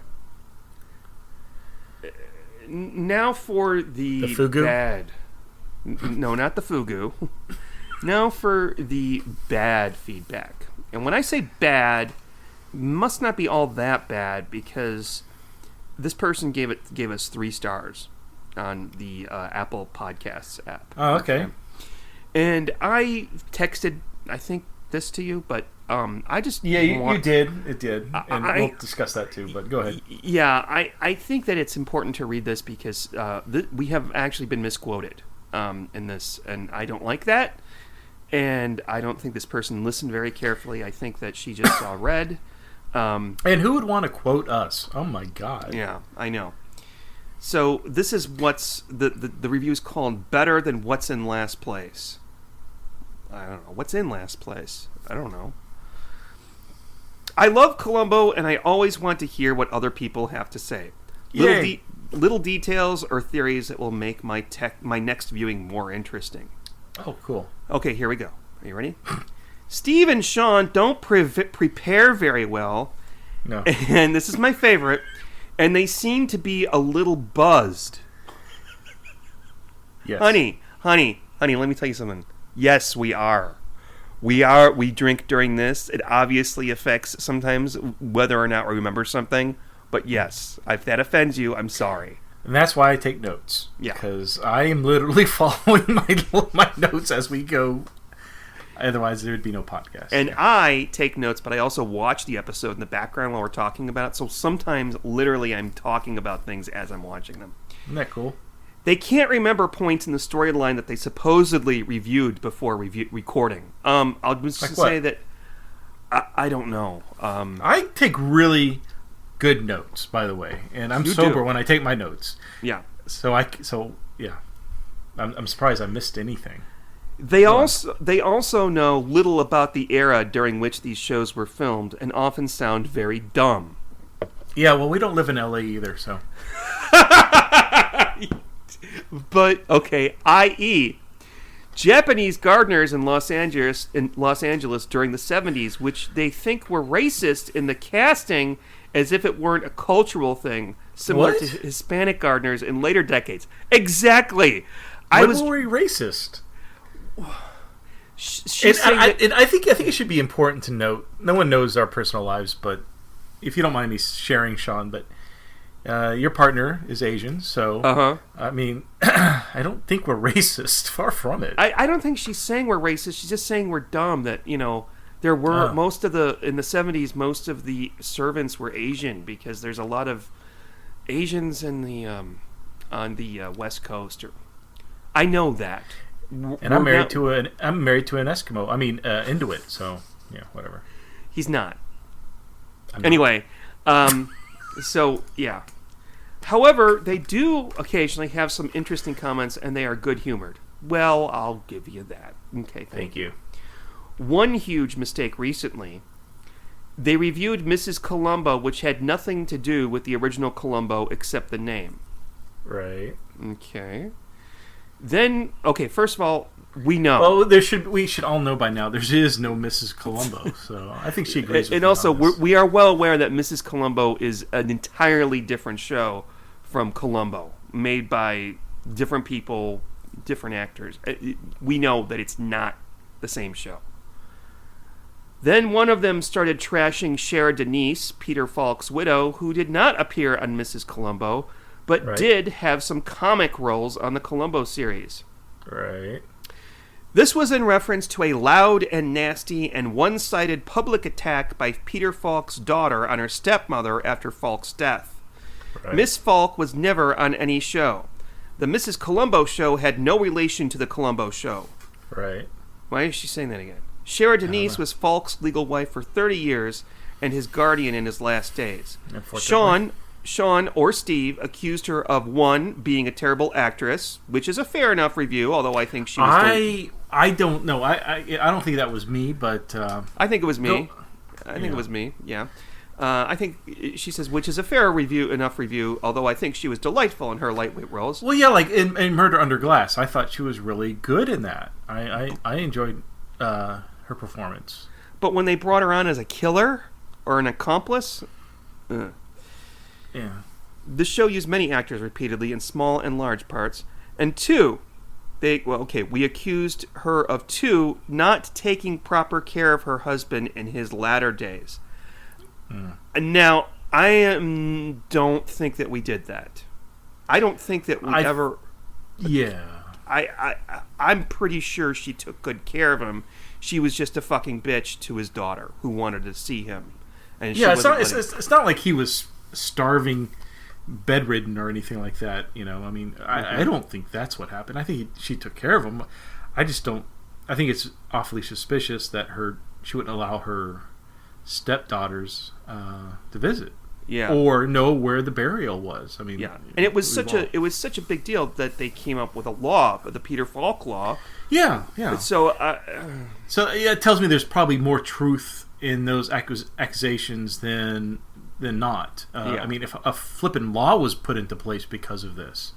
fugu? bad. No, not the fugu. Now for the bad feedback. And when I say bad, it must not be all that bad, because this person gave us 3 stars on the Apple Podcasts app. Oh, okay. And I texted, I think, this to you, but I just you did. It did, and we'll discuss that too. But go ahead. Yeah, I think that it's important to read this because we have actually been misquoted in this, and I don't like that. And I don't think this person listened very carefully. I think that she just saw red. And who would want to quote us? Oh my God. Yeah, I know. So this is what's the review is called Better Than What's in Last Place. I don't know. What's in last place? I don't know. I love Colombo, and I always want to hear what other people have to say. Little details or theories that will make my next viewing more interesting. Oh, cool. Okay, here we go. Are you ready? Steve and Sean don't prepare very well. No. And this is my favorite. And they seem to be a little buzzed. Yes. Honey, let me tell you something. Yes, we are. We drink during this. It obviously affects sometimes whether or not we remember something. But yes, if that offends you, I'm sorry. And that's why I take notes. Yeah. Because I am literally following my notes as we go. Otherwise, there would be no podcast. And I take notes, but I also watch the episode in the background while we're talking about it. So sometimes, literally, I'm talking about things as I'm watching them. Isn't that cool? They can't remember points in the storyline that they supposedly reviewed before recording. I'll just say that I don't know. I take really good notes, by the way, and I'm sober when I take my notes. Yeah. So yeah, I'm surprised I missed anything. They also know little about the era during which these shows were filmed and often sound very dumb. Yeah, well, we don't live in LA either, so. But okay, i.e., Japanese gardeners in Los Angeles during the 70s, which they think were racist in the casting as if it weren't a cultural thing, similar to Hispanic gardeners in later decades. Exactly. When were we racist? I think it should be important to note. No one knows our personal lives, but if you don't mind me sharing, Sean, but your partner is Asian, so I mean, I don't think we're racist. Far from it. I don't think she's saying we're racist. She's just saying we're dumb. That there were in the 70s, most of the servants were Asian because there's a lot of Asians in the on the West Coast. I know that. And I'm married to an Eskimo. I mean, Inuit. So yeah, whatever. He's not. Anyway, so yeah. However, they do occasionally have some interesting comments, and they are good-humored. Well, I'll give you that. Okay, thank you. one huge mistake recently. They reviewed Mrs. Colombo, which had nothing to do with the original Colombo except the name. Right. Okay. Then, okay, first of all, we know. Well, we should all know by now there is no Mrs. Colombo, so I think she agrees with me. And also, we are well aware that Mrs. Colombo is an entirely different show from Columbo, made by different people, different actors. We know that it's not the same show. Then one of them started trashing Cher Denise, Peter Falk's widow, who did not appear on Mrs. Colombo, but did have some comic roles on the Colombo series. Right. This was in reference to a loud and nasty and one-sided public attack by Peter Falk's daughter on her stepmother after Falk's death. Right. Miss Falk was never on any show. The Mrs. Colombo show had no relation to the Colombo show. Right. Why is she saying that again? Cher Denise was Falk's legal wife for 30 years and his guardian in his last days. Sean or Steve accused her of, one, being a terrible actress, which is a fair enough review, although I think she was... I don't know. I don't think that was me, but... I think it was me. I think it was me, yeah. I think she says, which is a fair enough review, although I think she was delightful in her lightweight roles. Well, yeah, like in Murder Under Glass, I thought she was really good in that. I enjoyed her performance. But when they brought her on as a killer or an accomplice... Yeah. The show used many actors repeatedly in small and large parts. And two, we accused her of, two, not taking proper care of her husband in his latter days. Now, I don't think that we did that. I don't think that we ever... Yeah. I'm pretty sure she took good care of him. She was just a fucking bitch to his daughter who wanted to see him. And it's not like he was starving, bedridden, or anything like that. You know, I mean, I don't think that's what happened. I think she took care of him. I just don't. I think it's awfully suspicious that she wouldn't allow her stepdaughters to visit. Yeah. Or know where the burial was. I mean, yeah. And it was such a big deal that they came up with a law, the Peter Falk law. Yeah. So it tells me there's probably more truth in those accusations than not. I mean, if a flippin' law was put into place because of this,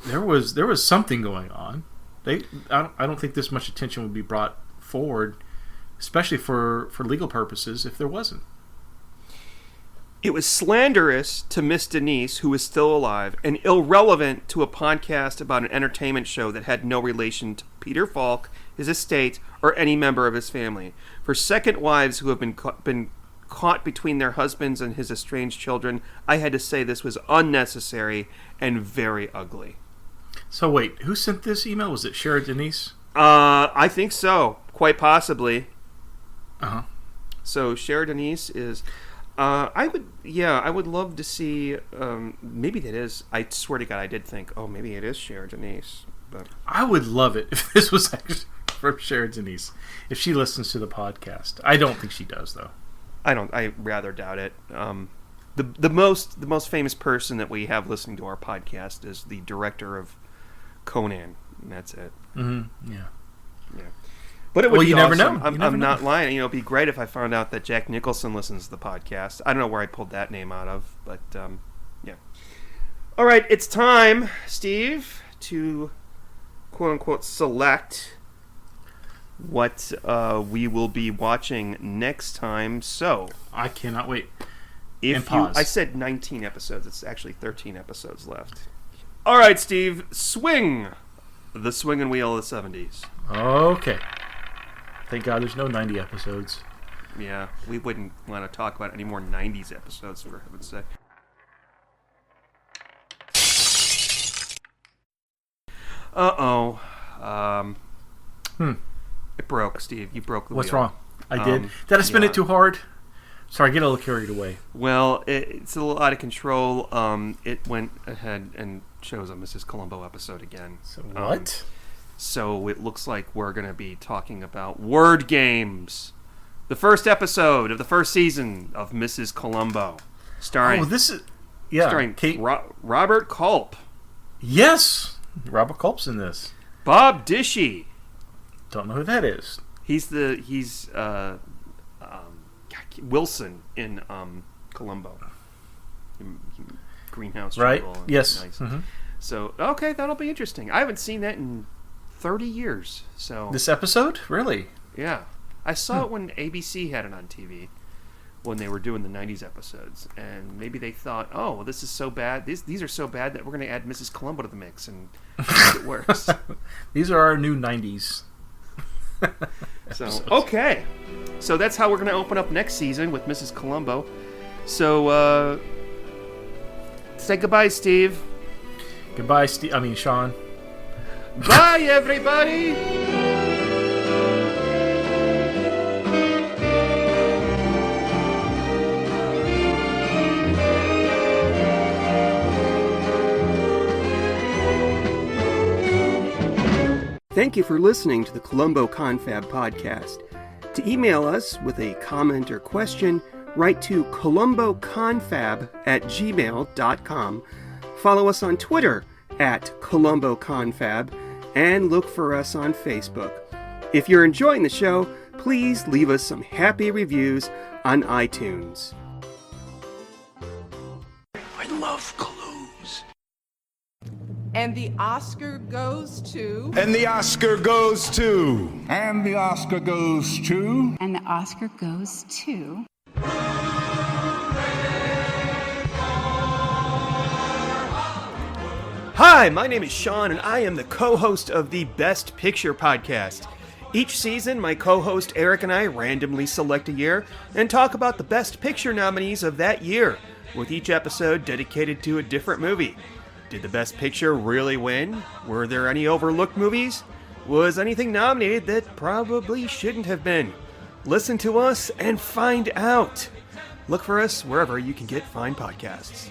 there was something going on. I don't think this much attention would be brought forward, especially for legal purposes, if there wasn't. It was slanderous to Miss Denise, who is still alive, and irrelevant to a podcast about an entertainment show that had no relation to Peter Falk, his estate, or any member of his family. For second wives who have been caught between their husbands and his estranged children, I had to say this was unnecessary and very ugly. So wait, who sent this email? Was it Cher Denise? I think so. Quite possibly. Uh-huh. So Cher Denise is... I would love to see. Maybe that is. I swear to God, I did think. Oh, maybe it is Cher Denise. But I would love it if this was actually from Cher Denise. If she listens to the podcast, I don't think she does, though. I rather doubt it. The most famous person that we have listening to our podcast is the director of Conan, and that's it. Mm-hmm. Yeah. But it would be you awesome. never know. I'm not lying. You know, it'd be great if I found out that Jack Nicholson listens to the podcast. I don't know where I pulled that name out of, but yeah. All right, it's time, Steve, to quote unquote select what we will be watching next time. So I cannot wait. I said 19 episodes. It's actually 13 episodes left. All right, Steve, swing the swinging wheel of the 70s. Okay. Thank God there's no 90 episodes. Yeah, we wouldn't want to talk about any more 90s episodes, for heaven's sake. Uh-oh. It broke, Steve. You broke the wheel. What's wrong? I did. Did I spin it too hard? Sorry, get a little carried away. Well, it's a little out of control. It went ahead and chose a Mrs. Colombo episode again. So what? So it looks like we're going to be talking about Word Games. The first episode of the first season of Mrs. Colombo. Starring Kate. Robert Culp. Yes! Robert Culp's in this. Bob Dishy. Don't know who that is. He's Wilson in Colombo. Greenhouse Right. Jungle. Yes. Nice. Mm-hmm. So, okay, that'll be interesting. I haven't seen that in 30 years. So This episode? Really? yeah. I saw it when ABC had it on TV when they were doing the 90s episodes. And maybe they thought, oh, well, this is so bad. These are so bad that we're going to add Mrs. Colombo to the mix and make it worse. These are our new 90s. So, okay. So that's how we're going to open up next season with Mrs. Colombo. So, say goodbye, Steve. Goodbye, Sean. Bye, everybody! Thank you for listening to the Colombo Confab podcast. To email us with a comment or question, write to colomboconfab@gmail.com. Follow us on Twitter @colomboconfab, and look for us on Facebook. If you're enjoying the show, please leave us some happy reviews on iTunes. I love clues. And the Oscar goes to... And the Oscar goes to... And the Oscar goes to... And the Oscar goes to... Hi, my name is Sean, and I am the co-host of the Best Picture podcast. Each season, my co-host Eric and I randomly select a year and talk about the Best Picture nominees of that year, with each episode dedicated to a different movie. Did the Best Picture really win? Were there any overlooked movies? Was anything nominated that probably shouldn't have been? Listen to us and find out. Look for us wherever you can get fine podcasts.